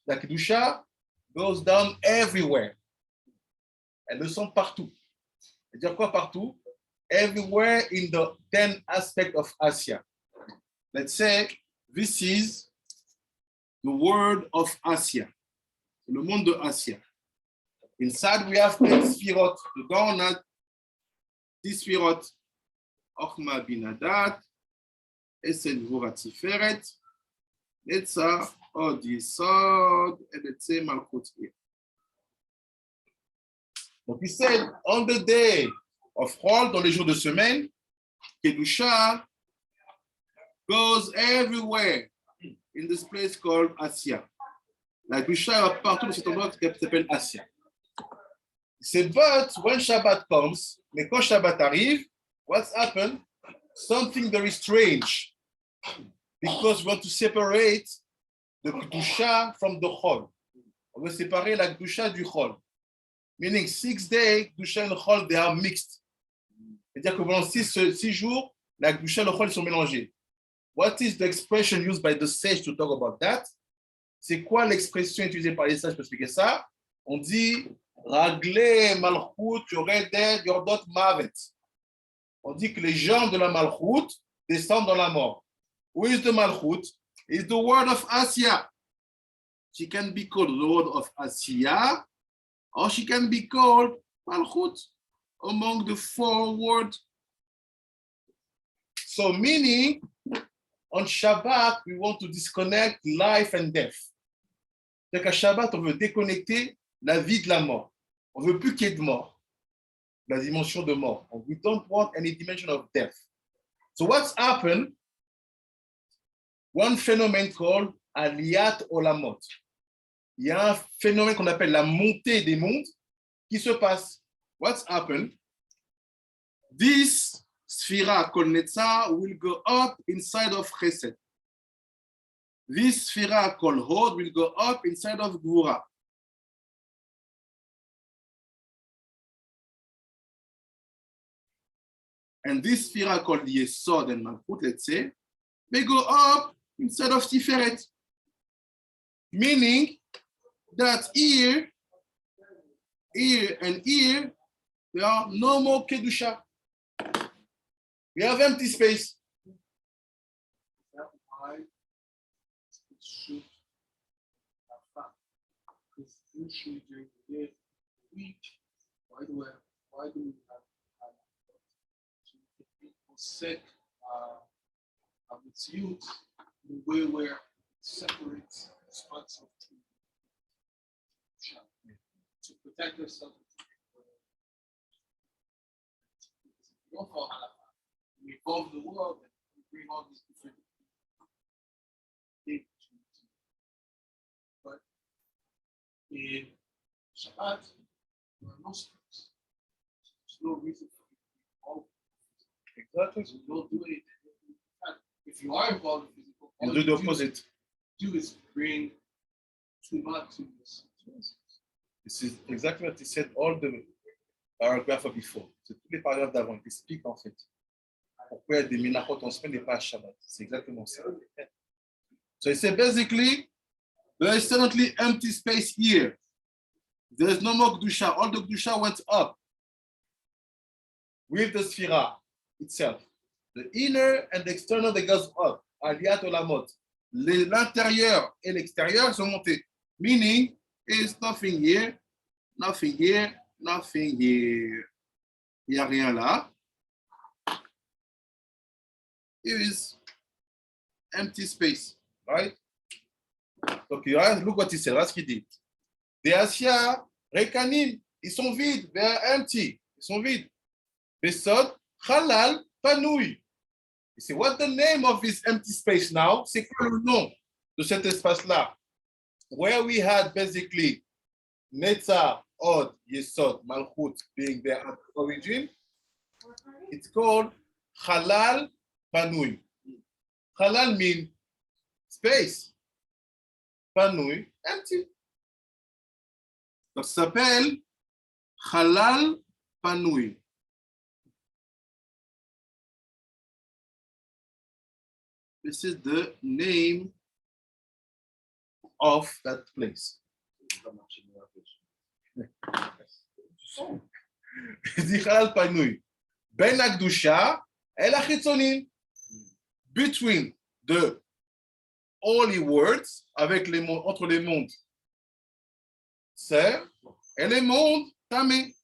la Kedusha, goes down everywhere. Elles le sont partout. C'est-à-dire quoi partout? Everywhere in the 10 aspects of Asia. Let's say this is the world of Asia. Le monde de Asia. Inside we have 10 sphirot. Dedans on a 10 sphirot. Ochma binadat, Esed Voratiferet, Netzar Hod Yesod, et Netzar Malchut. Donc il said, on the day of Hol, dans les jours de semaine, Kedusha goes everywhere in this place called Asia. La Kedusha est partout dans cet endroit qui s'appelle Asia. C'est but when Shabbat comes, mais quand Shabbat arrive, what's happened? Something very strange. Because we want to separate the Kedusha from the Chol. On veut séparer la Kedusha du Chol. Meaning 6 days, Kedusha and Chol, they are mixed. C'est-à-dire que pendant 6 jours, la Kedusha et le Chol sont mélangés. What is the expression used by the sage to talk about that? C'est quoi l'expression utilisée par les sages pour expliquer ça? On dit Raglé Malchut Yoredet Yordot Mavet. On dit que les gens de la Malchut descendent dans la mort. Who is the Malchut? It's the word of Asia. She can be called the word of Asia, or she can be called Malchut, among the 4 words. So meaning, on Shabbat, we want to disconnect life and death. C'est qu'à Shabbat, on veut déconnecter la vie de la mort. On ne veut plus qu'il y ait de mort, la dimension de mort. We don't want any dimension of death. So what's happened? One phenomenon called Aliyat Olamot. Il y a un phénomène qu'on appelle la montée des mondes qui se passe. What's happened? This sphira called Netzar will go up inside of Chesed. This sphira called Hod will go up inside of Gvura. And this sphira called Yesod and Malchut, let's say, may go up instead of Tiferet. Meaning that here, and here, there are no more Kedusha. We have empty space. That's why it should have fun. Because usually during the day, week, why do we have people sick with youth in a way where it separates responsible to protect yourself? If you go for Halakha, you evolve the world and you bring all these different things. But in Shabbat, there are no steps. There's no reason for you to be involved. Exactly. So you don't do anything. If you are involved in physical, You do the opposite. Do is bring too much to this. This is exactly what he said all the paragraphs before. C'est tous les paragraphes d'avant. Il explique en fait pourquoi il y a des minachot en semaine et pas à Shabbat. C'est exactement ça. So he said basically, there is suddenly empty space here. There is no more Kedusha. All the Kedusha went up with the Sphira itself. The inner and the external, they goes up. Aliyat Olamot. L'intérieur et l'extérieur sont montés. Meaning, is nothing here, nothing here, nothing here. Il n'y a rien là. Here is empty space, right? Donc, look what he said. That's what he did. Des Asia, Rekanim, ils sont vides. They are empty. Ils sont vides. Des sod Halal, Panouille. You see, what's the name of this empty space now? C'est quoi le nom de cet espace-là? Where we had basically Netzar, Hod, Yesod, Malchut being their origin. It's called Halal Panui. Halal means space. Panui, empty. Donc, ça s'appelle Halal Panui. This is the name of that place. dit Halal Panui. Ben Akdusha et la Chitzonim. Between the holy words, avec les mondes, entre les mondes saints et les mondes tamés.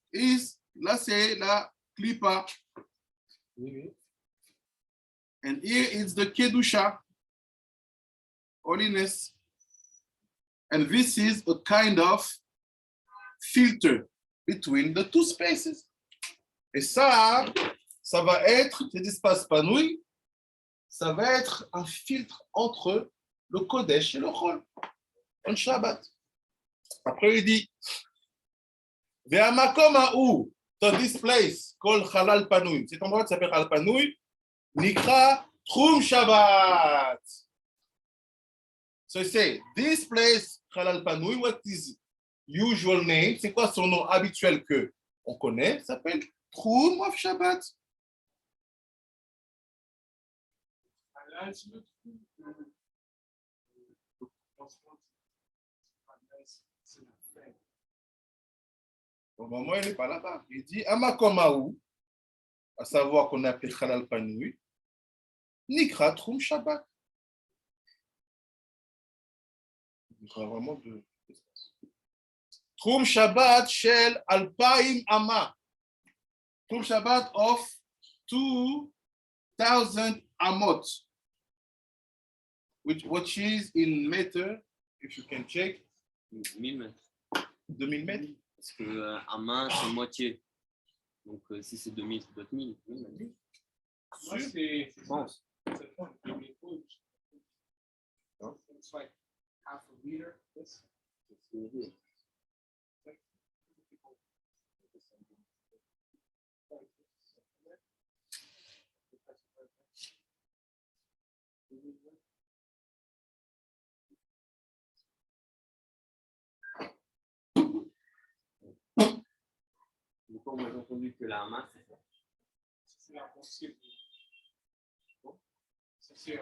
Là, c'est la Klippa. And here is the Kedusha, holiness. And this is a kind of filter between the two spaces. Et ça va être, cet espace panouille, ça va être un filtre entre le Kodesh et le Chol, on Shabbat. Après, il dit, Ve'amakom ha'u, to this place called Halal Panui. Cet endroit qui s'appelle Halal Panui, Nikra Trum Shabbat. So I say, this place, Halal Panui, what is usual name? C'est quoi son nom habituel que on connaît? Ça s'appelle Trum of Shabbat. Au moment, il n'est pas là-bas. Il dit Amakomaou, à savoir qu'on appelle Halal Panui, Nikra Trum Shabbat. Il y a vraiment deux espaces. Trum Shabbat Shel Alpaim Ama. Trum Shabbat of 2,000 Amot. Which is in meter, if you can check. 1000 mètres. 2000 mètres. Parce que à main, c'est moitié. Donc si c'est 2000, c'est 2000. Moi, c'est Je pense. c'est pas un demi-pouce. It's like half a meter. This. Donc on a entendu que la main, c'est ça. C'est impossible. C'est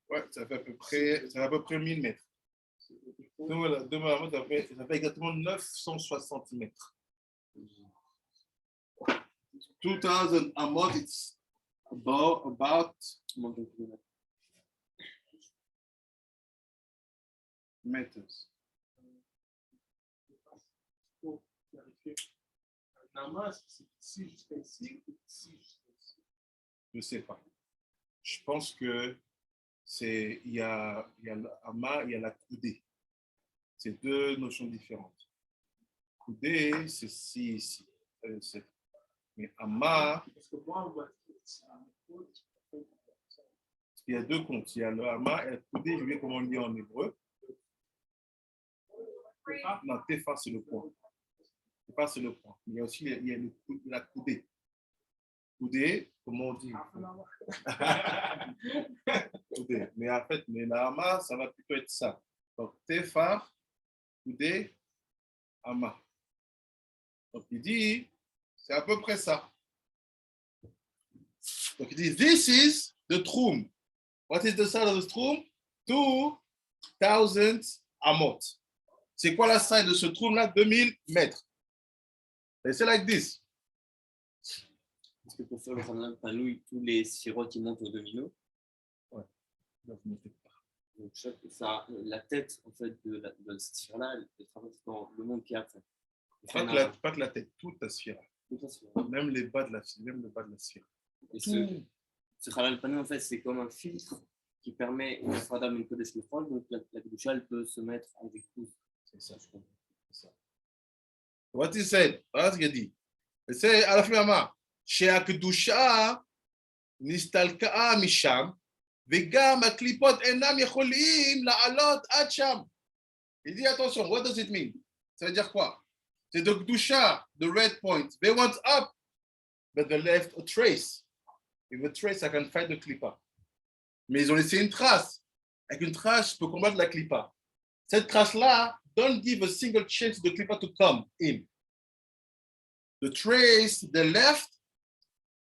Ouais, ça fait à peu près 1000 mètres. Ça fait exactement 960 mètres. 2000 amot, it's about meters. faut clarifier. Un amas, c'est ici jusqu'à ici ou ici jusqu'à ici? Je ne sais pas. Je pense que il y a l'ama, il y a la coudée. C'est deux notions différentes. Coudée, c'est ici. Mais ama, Parce que moi, il y a deux comptes. Il y a le ama et la coudée, je vais comment on dit en hébreu. Non, tefa, c'est le point. Tefa, c'est le point. Il y a aussi la coudée. Coudée, comment on dit? Coudée. Mais en fait, la ama, ça va plutôt être ça. Donc, tefa, coudée, ama. Donc, il dit, c'est à peu près ça. Donc, il dit, this is the trum. What is the size of the trum? 2000 amot. C'est quoi la taille de ce trou-là? 2000 mètres. Et c'est like this. Parce que pour faire le Halal Panouille, tous les sirotes ils montent au domino. Ouais. Donc ça, la tête en fait de cette sphère-là, elle traverse dans le monde qui est après. Pas que la tête, toute la sphère. Même les bas de la sphère. Même le bas de la sphère. Et ce Halal Panouille en fait, c'est comme un filtre qui permet au Fadam et Kodesh le Chol, donc la Kedusha elle peut se mettre avec tout. C'est ça, je comprends. C'est ça. What he said, voilà ce qu'il dit. C'est à la fin, chez Akdusha, Nistalkaa Misham, Vegam Aklipot Enam Yecholim La'alot Ad Sham. Il dit attention, what does it mean? Ça veut dire quoi? C'est the Kedusha, the red point. They went up, but they left a trace. With a trace, I can find the Klippa. Mais ils ont laissé une trace. Avec une trace, je peux combattre la Klippa. Cette trace-là, don't give a single chance to the Klippa to come in. The trace they left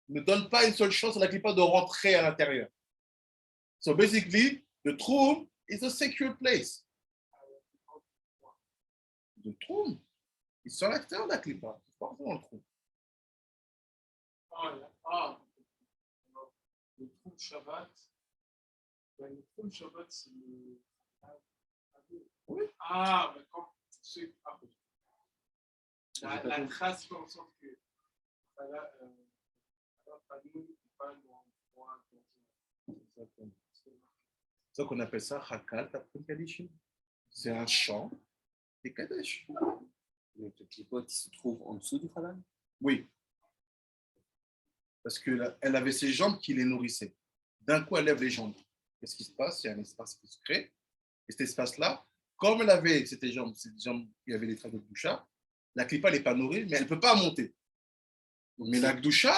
ne donne pas une seule chance à la Klippa de rentrer à l'intérieur. So basically, the tomb is a secure place. The tomb, ils sont à l'extérieur de la Klippa. Ils sont pas dans le trou. Le trou Shabbat. Le trou Shabbat, c'est le. Oui. Ah, mais quand c'est. La trace fait en sorte que. C'est ça qu'on appelle ça Hakal Tapun Kadishim. C'est un champ des Kadesh. Le clipote, il se trouve en dessous du halal? Oui. Parce qu'elle avait ses jambes qui les nourrissaient. D'un coup, elle lève les jambes. Qu'est-ce qui se passe? Il y a un espace qui se crée. Et cet espace-là, comme elle avait ces jambes, il y avait les traces de Gdusha, la Klippa n'est pas nourrie, mais elle ne peut pas monter. Mais la Gdusha,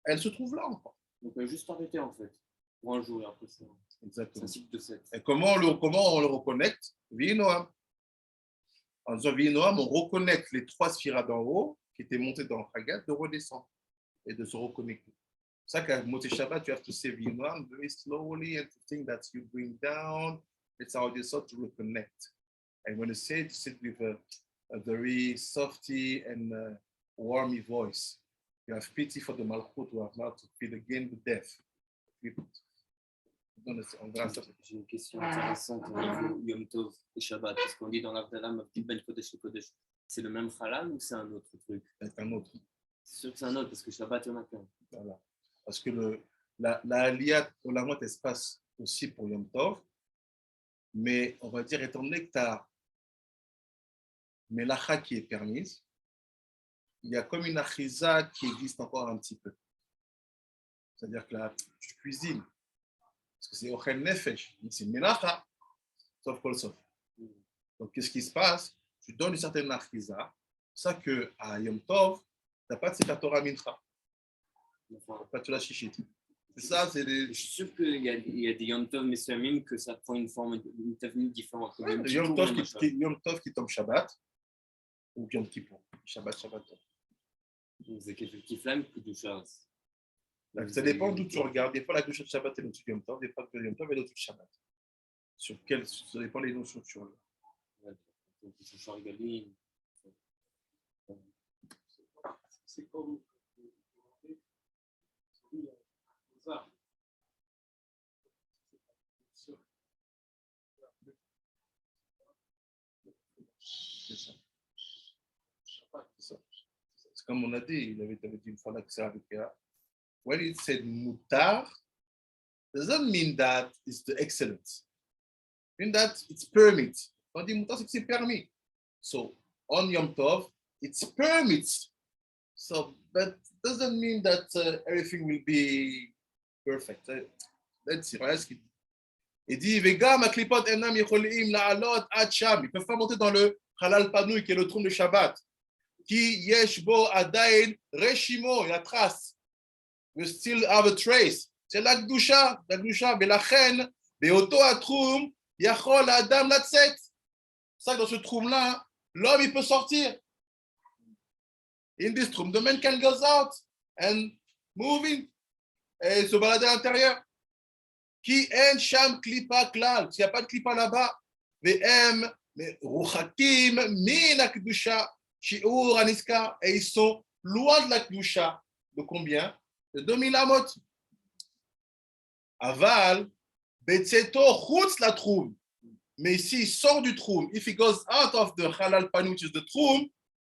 elle se trouve là encore. Donc, elle a juste arrêté en fait, pour un jour et après ça. Exactement. C'est un cycle de 7. Et comment on le reconnecte? Vinoam. En disant Vinoam, on reconnecte les 3 sphiras d'en haut qui étaient montées dans le Chagat, de redescendre et de se reconnecter. C'est ça qu'à Moté Shabbat, you have to say Vinoam very slowly and to think that you bring down, it's how you start to reconnect. And when you say it, you say it with a very softy and warmy voice. You have pity for the Malchut who have now to feel again the death. J'ai une question intéressante au niveau Yom Tov et Shabbat. Parce qu'on dit dans l'Avdala, Mavdil Ben Kodesh et Kodesh, c'est le même halal ou c'est un autre truc? C'est un autre. C'est sûr que c'est un autre parce que Shabbat, il y en a qu'un. Voilà. Parce que la Aliyat au Lamot, elle se passe aussi pour Yom Tov. Mais on va dire, étant donné que tu as Melacha qui est permise, il y a comme une achiza qui existe encore un petit peu. C'est-à-dire que là, tu cuisines. Parce que c'est Ochel Nefesh, mais c'est Melacha, sauf Kol Sof. Donc, qu'est-ce qui se passe? Tu donnes une certaine achiza. C'est ça qu'à Yom Tov, tu n'as pas de Sefer Torah Mincha. Pas de la chichit. C'est ça, c'est des. Je suis sûr qu'il y a des Yom Tov Messamim que ça prend une forme, une technique différente. Ouais, Yom Tov qui tombe Shabbat ou Yom Kippour. Shabbat. C'est quelque flamme que du Shabbat. Ça dépend d'où tu regardes. Des fois, la douche de Shabbat est au-dessus de Yom Tov, des fois, le Yom Tov est au-dessus de Shabbat. Ça dépend des notions que tu regardes. C'est comme c'est comme on a dit, il avait dit une fois l'accès avec Ea. When it said mutar, doesn't mean that it's the excellence. It means that it's permit. Quand on dit mutar, c'est que c'est permis. So, on Yom Tov, it's permits. So, but doesn't mean that everything will be perfect. Let's see. Regarde ce qu'il dit. Il dit, Vegam aklipot enam yecholim la'alot ad sham. Ils ne peuvent pas monter dans le halal panoui, qui est le trône de Shabbat. Ki yesh bo adain reshimo, la trace. We still have a trace. C'est la Gdusha, Belachen, Beoto atrum, Yachol Adam Latset. C'est ça que dans ce trône-là, l'homme il peut sortir. In this room, the man can go out and moving et se balader à l'intérieur. Qui en sham klipa klal, s'il n'y a pas de klipa là-bas, v'em ruchakim min akdusha shiur aniska, et ils sont loin de la kdusha. De combien? De 2000 amot. Aval betzeto chutz la troum. Mais s'il sort du troum, if he goes out of the halal pan, which is the troum,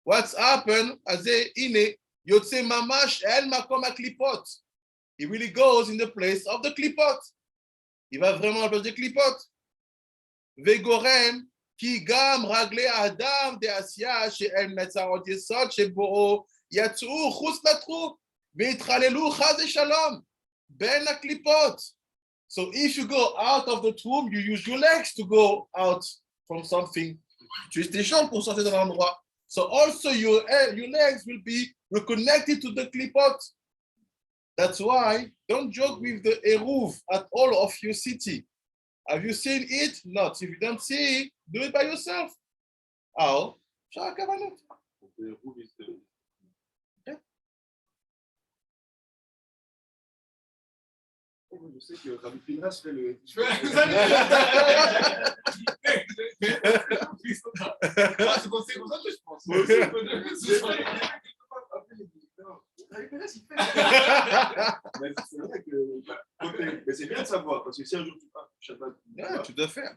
what's happened? Azeh ine yotze mamash el makom aklipot. He really goes in the place of the klipot. Il va vraiment à la place des klipot. Vegorem ki gam ragle adam de asya she'el metzarot yesod sheboo yatsu chutz la troum veitralelu chaz shalom ben aklipot. So if you go out of the tomb, you use your legs to go out from something utilises tes jambes pour sortir de l'endroit. So also your legs will be reconnected to the klipot. That's why don't joke with the eruv at all of your city. Have you seen it? Not. If you don't see it, do it by yourself. How? The roof is the je sais que Rabbi Pinras fait le. C'est comme ça que je pense. C'est vrai que. Mais c'est bien de savoir, parce que si un jour tu pars, Shabbat. Yeah, tu dois faire.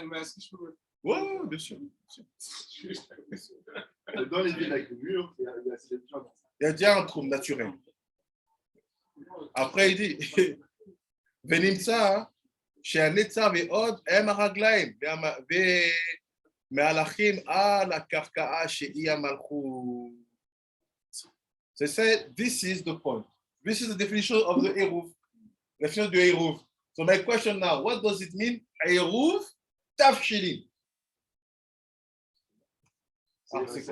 Mais est-ce que je peux. Ouais, bien sûr. Dans les villes avec le mur, il y a ces gens. Il y a déjà un trou naturel. Après, il dit ונמצא שהנצר ועוד הם הרגליים והמהלכים על הקרקעה שהיא המלכות. So said, this is the point. This is the definition of the Eruv. Definition of the Eruv. So my question now, what does it mean? Eruv Tafshilim. C'est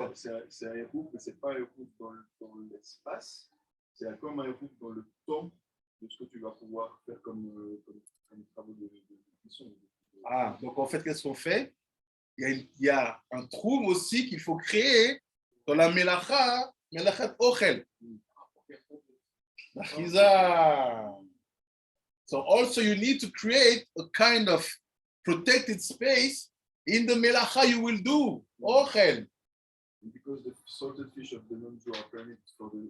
un Eruv, mais ce n'est pas un Eruv dans l'espace. C'est comme un Eruv dans le temps de ce que tu vas pouvoir faire comme travaux de cuisson. Ah, donc en fait, qu'est-ce qu'on fait? Il y a un trou aussi qu'il faut créer dans la Melachat Ochel. So also you need to create a kind of protected space in the Melacha you will do, Ochel. Because the salted fish of the non-Jew are permitted for the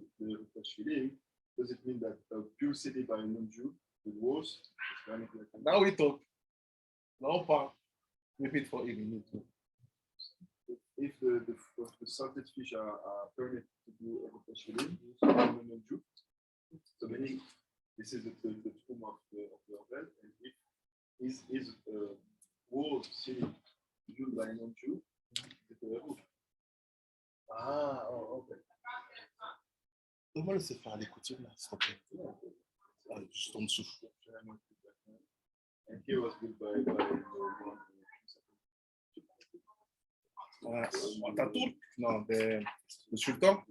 Tashvilim, does it mean that a pure city by a non-Jew, the wars, Now we talk. No part. Repeat for even. If the salted fish are permitted to do a Tashvilim, non-Jew, so meaning this is the tomb of the Ovel, and if is wall city used by a non-Jew, it's a roof. Ah, ok. Donne-moi le Sefer les coutumes là, s'il te plaît. Ah, juste en dessous. And he was built by Ataturk? Non, le sultan.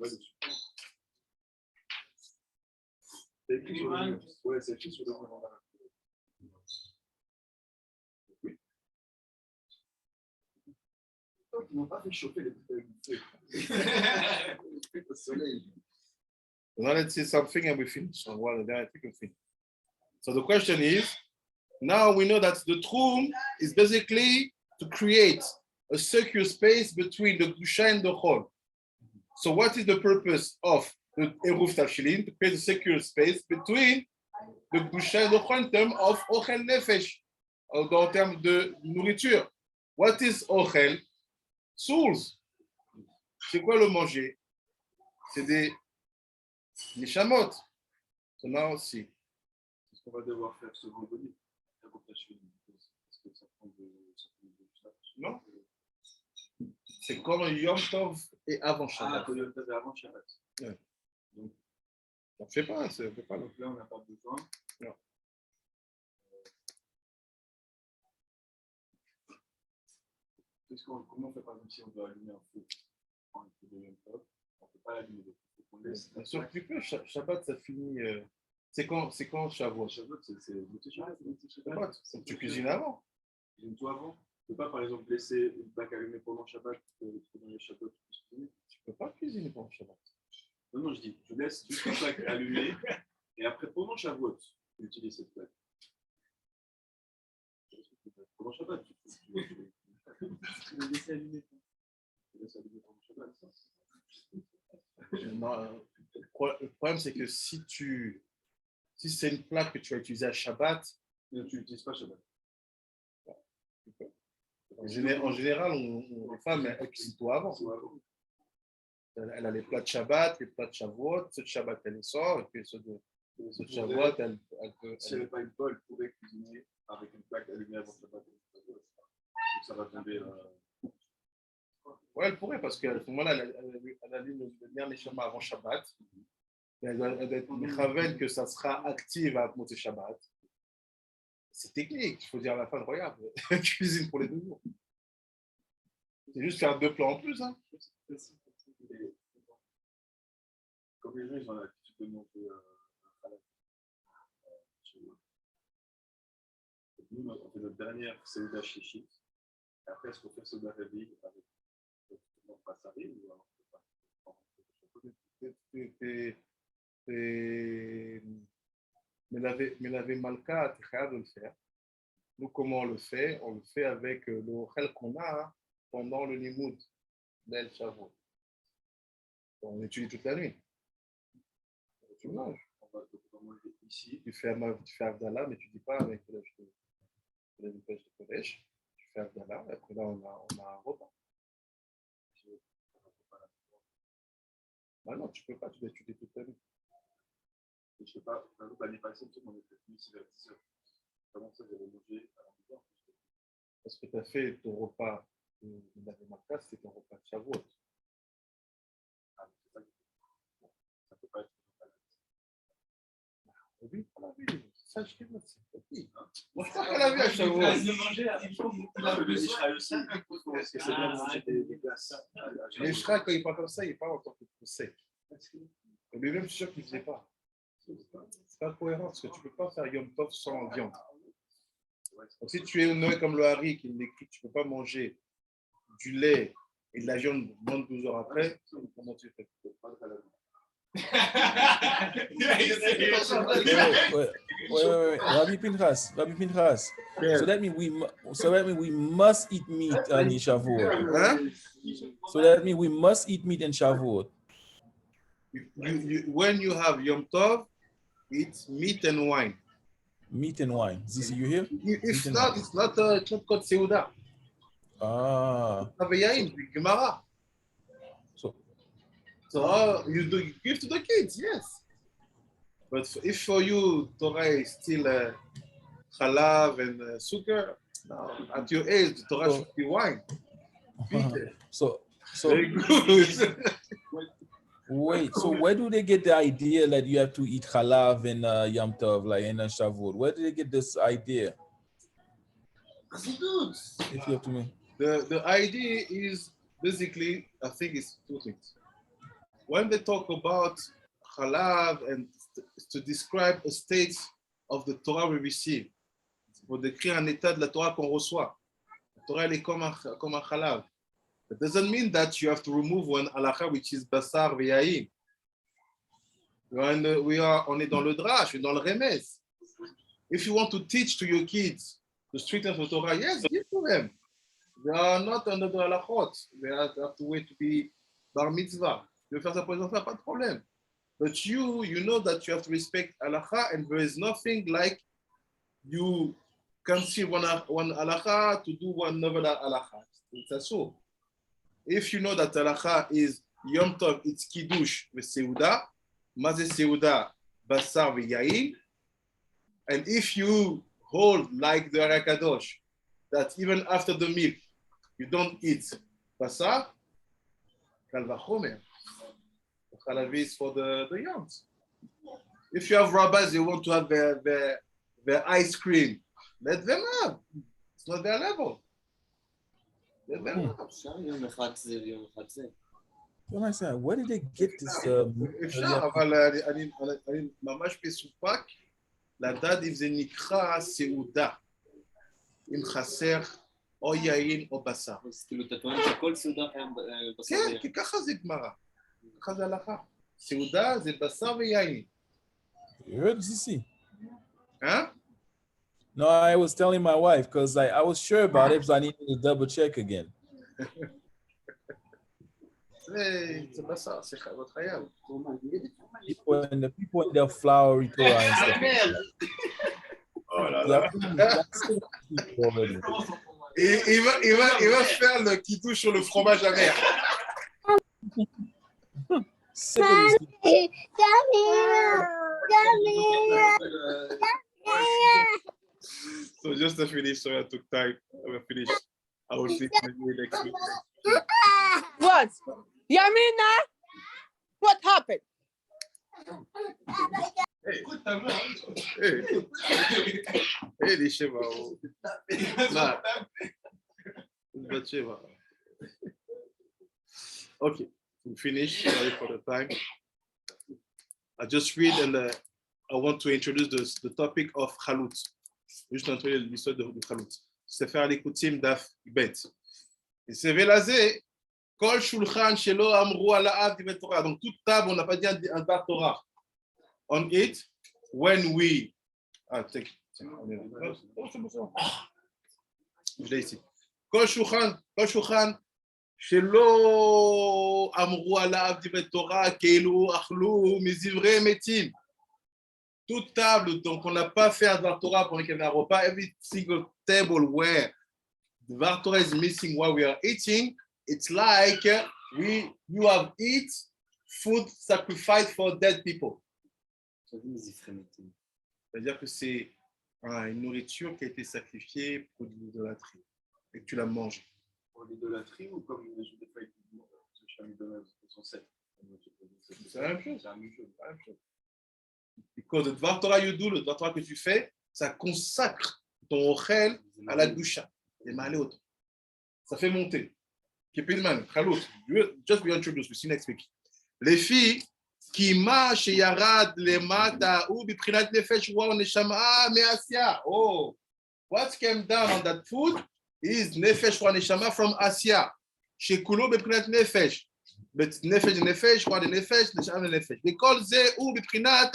C'est écrit sur le mur. Ouais, c'est écrit sur le mur. Oui. Ils n'ont pas fait chauffer les bouteilles de feu. Au soleil. Now let's see something and we finish. So, well, then I think we finish. So the question is, now we know that the tomb is basically to create a secure space between the Kedusha and the Chol. So what is the purpose of the Eruv Tafshilin? To create a secure space between the Kedusha and the Chol in terms of Ochel Nefesh, en termes de nourriture. What is Ochel? Souls. C'est quoi le manger? C'est des Neshamot. So now see. Est-ce qu'on va devoir faire ce vendredi? Est-ce que ça prend de Non. C'est comme Yom Tov et avant Shabbat. Ah, Yom Tov et avant Shabbat. Ouais. Donc, on ne fait pas, c'est pas. Donc là, on n'a pas besoin. Non. Comment on fait par exemple si on doit allumer un feu? On ne peut pas l'allumer. Sauf que tu peux, Shabbat, ça finit. C'est quand Shavuot? Shabbat, c'est Shabbat. Donc tu cuisines avant. Cuisine-toi avant. Tu ne peux pas, par exemple, laisser une plaque allumée pendant Shabbat, dans les Shabbat. Tu ne peux pas cuisiner pendant Shabbat. Non, je dis, je laisse juste une plaque allumée et après, pendant Shavuot, tu utilises cette plaque. Pendant Shabbat, tu le laisses allumer. Tu le laisses allumer pendant Shabbat, ça. Non, le problème, c'est que si c'est une plaque que tu vas utiliser à Shabbat, tu n'utilises pas Shabbat. En général, les femmes, elles cuisinent tout avant. Elle a les plats de Shabbat, les plats de Shavuot, ceux de Shabbat, elle les sort, et puis ceux de Shavuot, elle peut. Si elle n'a pas une poêle, elle pourrait cuisiner avec une plaque allumée avant Shabbat. Donc ça va tomber. Oui, elle pourrait, parce qu'à ce moment-là, elle allume le dernier Neshama avant Shabbat. Elle doit être mechaven que ça sera active à monter Shabbat. C'est technique, il faut dire à la fin, regarde, cuisine pour les deux jours. C'est juste faire 2 plats en plus. Hein. Comme les gens, ils ont l'habitude de manger un halal chez eux. Nous, on fait notre dernière sod Halout. Après, est-ce qu'on fait sod Halout avec le passari ou alors Mais laver malka, tu es capable de le faire. Nous, comment on le fait? On le fait avec le ochel qu'on a pendant le limoud, l'el Shavuot. On étudie toute la nuit. Tu manges. on va manger ici? Tu fais Avdallah, mais tu ne dis pas avec le pêche de Kodesh. Tu fais Avdallah, et après là, on a un repas. Ah non, tu ne peux pas, tu dois étudier toute la nuit. Je ne sais pas, l'année passée, on était venu ici vers 10h. Comment ça, j'avais mangé à la maison? Parce que tu as fait ton repas de la Malka, c'est ton repas de Shavuot. Ah, c'est ça. Ça ne peut pas être. Oui, ça, je dis, c'est moi, je crois qu'elle a vu à Shavuot. Est-ce que c'est bien de manger des glaces? Les Shra, quand il parle comme ça, il parle en tant que sec. Et lui-même, je suis sûr qu'il ne faisait pas. C'est pas cohérent, parce que tu ne peux pas faire Yom Tov sans viande. Donc, si tu es noé comme le Hari qui l'écrit, tu ne peux pas manger du lait et de la viande moins de 12 heures après, comment tu fais? Wait. Rabbi Pinchas. Yeah. So that means we must eat meat on Shavuot. Huh? So that means we must eat meat in Shavuot. When you have Yom Tov, it's meat and wine. Meat and wine. Zizi, you here? If not, it's not called Seuda. Ah. It's Gemara. So you give to the kids, yes. But if for you Torah is still halav and sugar, no. At your age, the Torah should be wine. So Very good. wait. So where do they get the idea that you have to eat halav in Yom Tov, like in Shavuot? Where do they get this idea? If you have to me. The idea is basically, I think it's 2 things. When they talk about halav and to describe a state of the Torah we receive, pour décrire un état de la Torah qu'on reçoit. La Torah elle est comme un halav. It doesn't mean that you have to remove one halakha which is basar v'yayin. On est dans le drash, dans le remez. If you want to teach to your kids the strictness of Torah, yes, give to them. They are not under the halachot. They have to wait to be bar mitzvah. Tu veux faire ça pour les enfants, pas de problème. But you know that you have to respect halakha, and there is nothing like you can see one halakha to do one another halakha. It's a so. If you know that halakha is Yom Tov, it's kiddush with seuda, maze seuda, basar v'yayin, and if you hold like the Harakadosh, that even after the meal, you don't eat basar, kal vachomer. Halav is for the young. If you have rabbis, they want to have their ice cream, let them have. It's not their level. Let them have. Where did they get this? אפשר, אבל אני ממש מסופק לדעת אם זה נקרא סעודה, אם חסר או יין או בשר. אז כאילו אתה טוען שכל סעודה חייב בשר ויין. כן, כי ככה זה גמרא. ככה זה הלכה. סעודה זה בשר ויין. You heard Zizi? Huh? No, I was telling my wife because I was sure about it, so I needed to double check again. זה בשר, זה חייבות חייב. People in their flowery Torah and stuff. Il va faire le kidouche sur le fromage amer. So just to finish, so I took time. I will finish. I will see you next week. What? Yamina? What happened? Hey, les chevaux. Okay, we finish. Sorry for the time. I just read and I want to introduce the topic of Halout. Juste introduire l'histoire de Halout. C'est faire l'écoutime d'Af Bet. Et c'est Velazé, Kol Shulchan Shelo Amru Ala'av Divrei Torah. Donc toute table, on n'a pas dit un bar Torah. On it, when we. Ah, take. Je l'ai ici. Kol Shulchan Shelo Amru Ala'av Divrei Torah, Keilu Achlu Mizivrei Metim. Toute table, donc on n'a pas fait un Dvar Torah pendant qu'il y avait un repas. Every single table where the Dvar Torah is missing while we are eating, it's like you have eat food sacrificed for dead people. C'est-à-dire que c'est une nourriture qui a été sacrifiée pour l'idolâtrie et que tu la manges. Pour l'idolâtrie ou comme les juifs C'est la même chose. Because the Dvar Torah you do, le Dvar Torah que tu fais, ça consacre ton ochel à la doucha. Et maléot. Ça fait monter. Kipilman, Halout, just be introduced, we see next week. Les filles, qui ma chez Yarad, les mata, ou biprinat nefesh, wa neshama, me'asya. Oh, what came down on that food is nefesh wa neshama from Asia. Chez Kulo biprinat nefesh. But nefesh, wa nefesh, neshama nefesh. Because ze ou biprinat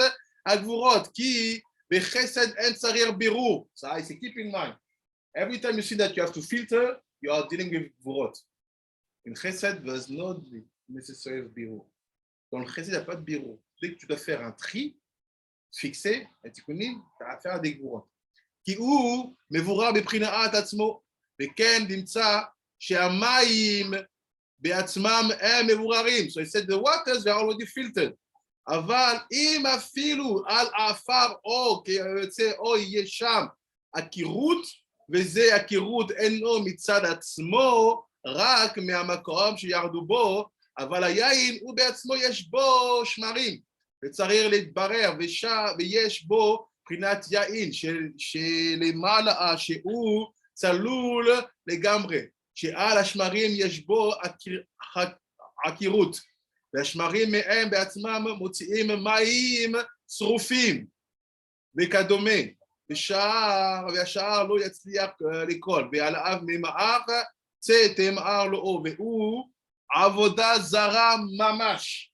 Agvurot, qui bechesed en sarir birur. So I say, keep in mind, every time you see that you have to filter, you are dealing with Gvurot. In chesed, there's no necessary birur. Dans le chesed, il n'y a pas de birur. Dès que tu dois faire un tri, fixé, et tu connais, tu as affaire à des Gvurot. Qui ou, mevura beprina'at atzmo, beken dimtsa, she'amayim be'atzmam mevurarim. So he said the waters, they are already filtered. אבל אם אפילו על עפר או יהיה שם הקירות, וזה הקירות אינו מצד עצמו, רק מהמקום שירדו בו, אבל היין הוא בעצמו יש בו שמרים, וצריך להתברר, ויש בו מבחינת יין, שלמעלה שהוא צלול לגמרי, שעל השמרים יש בו הקירות, והשמרים מהם בעצמם מוציאים מים שרופים וכדומה, והשאר לא יצליח לקרול, ועליו ממער צא תמער לו, והוא עבודה זרה ממש.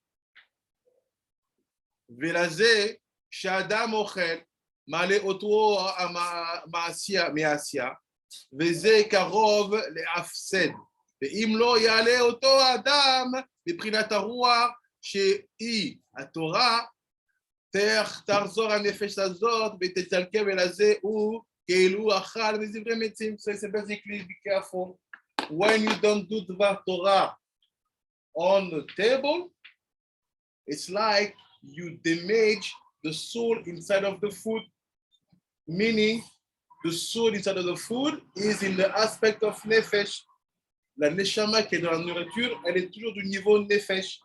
ולזה שאדם אוכל מעלה אותו מעשייה, וזה קרוב להפסד. ואם לא יעלה אותו האדם מבחינת הרוח שהיא התורה, תחזור הנפש הזאת ותתלכם אל הזה הוא כאילו אכל מזברי מצים. So it's basically be careful when you don't do Dvar Torah on the table. It's like you damage the soul inside of the food, meaning the soul inside of the food is in the aspect of nefesh. La neshama qui est dans la nourriture, elle est toujours du niveau nefesh.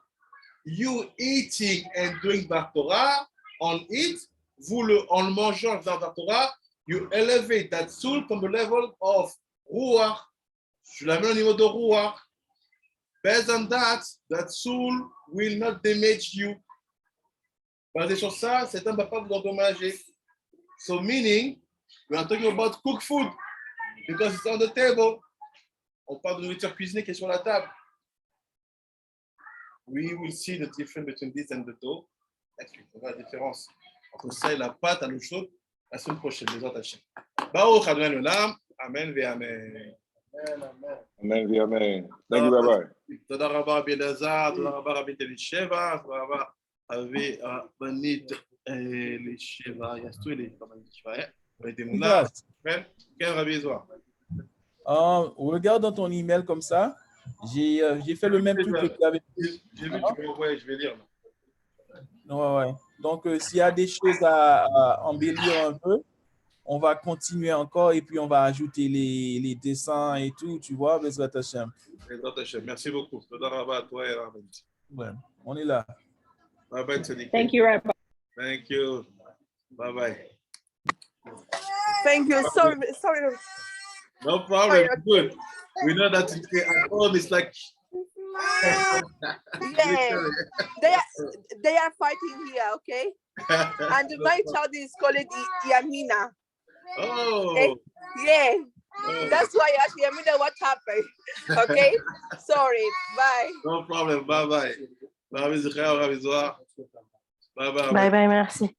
You eating and doing Dvar Torah, on it, en le mangeant Dvar Torah, you elevate that soul from the level of ruach. Je la mets au niveau de ruach. Based on that, that soul will not damage you. Basé sur ça, cet homme ne va pas vous endommager. So meaning, we are talking about cooked food because it's on the table. On parle de nourriture cuisinée qui est sur la table. We will see the difference between this and the dough. On voit la différence entre ça et la pâte à l'eau chaude la semaine prochaine. Les autres achètent. Baruch Adonai Olam. Amen ve Amen. Amen ve Amen. Thank you, Rabbi. תודה רבה רבי אלעזר, תודה רבה רבי אלישבע, תודה רבה רבי הבנית אלישבע, יעשו לי כמה אלישבע, רבי אמונה. כן, רבי זוהר. Regarde dans ton email comme ça. J'ai fait le même truc que tu avais dit. J'ai vu, ouais, je vais lire. Ouais. Donc, s'il y a des choses à embellir un peu, on va continuer encore et puis on va ajouter les dessins et tout, tu vois, Bezrat Hashem. Merci beaucoup. Ouais, on est là. Bye bye, Tony. Thank you, Rabbi. Thank you. Bye bye. Thank you. Sorry. No problem. Good. We know that at home it's like Yeah, they are fighting here, okay? And my child is called Yamina. Oh. Okay? Yeah. Oh. That's why I asked Yamina what happened. Okay? Sorry. Bye. No problem. Bye bye. Bye bye. Bye bye. Bye bye, merci.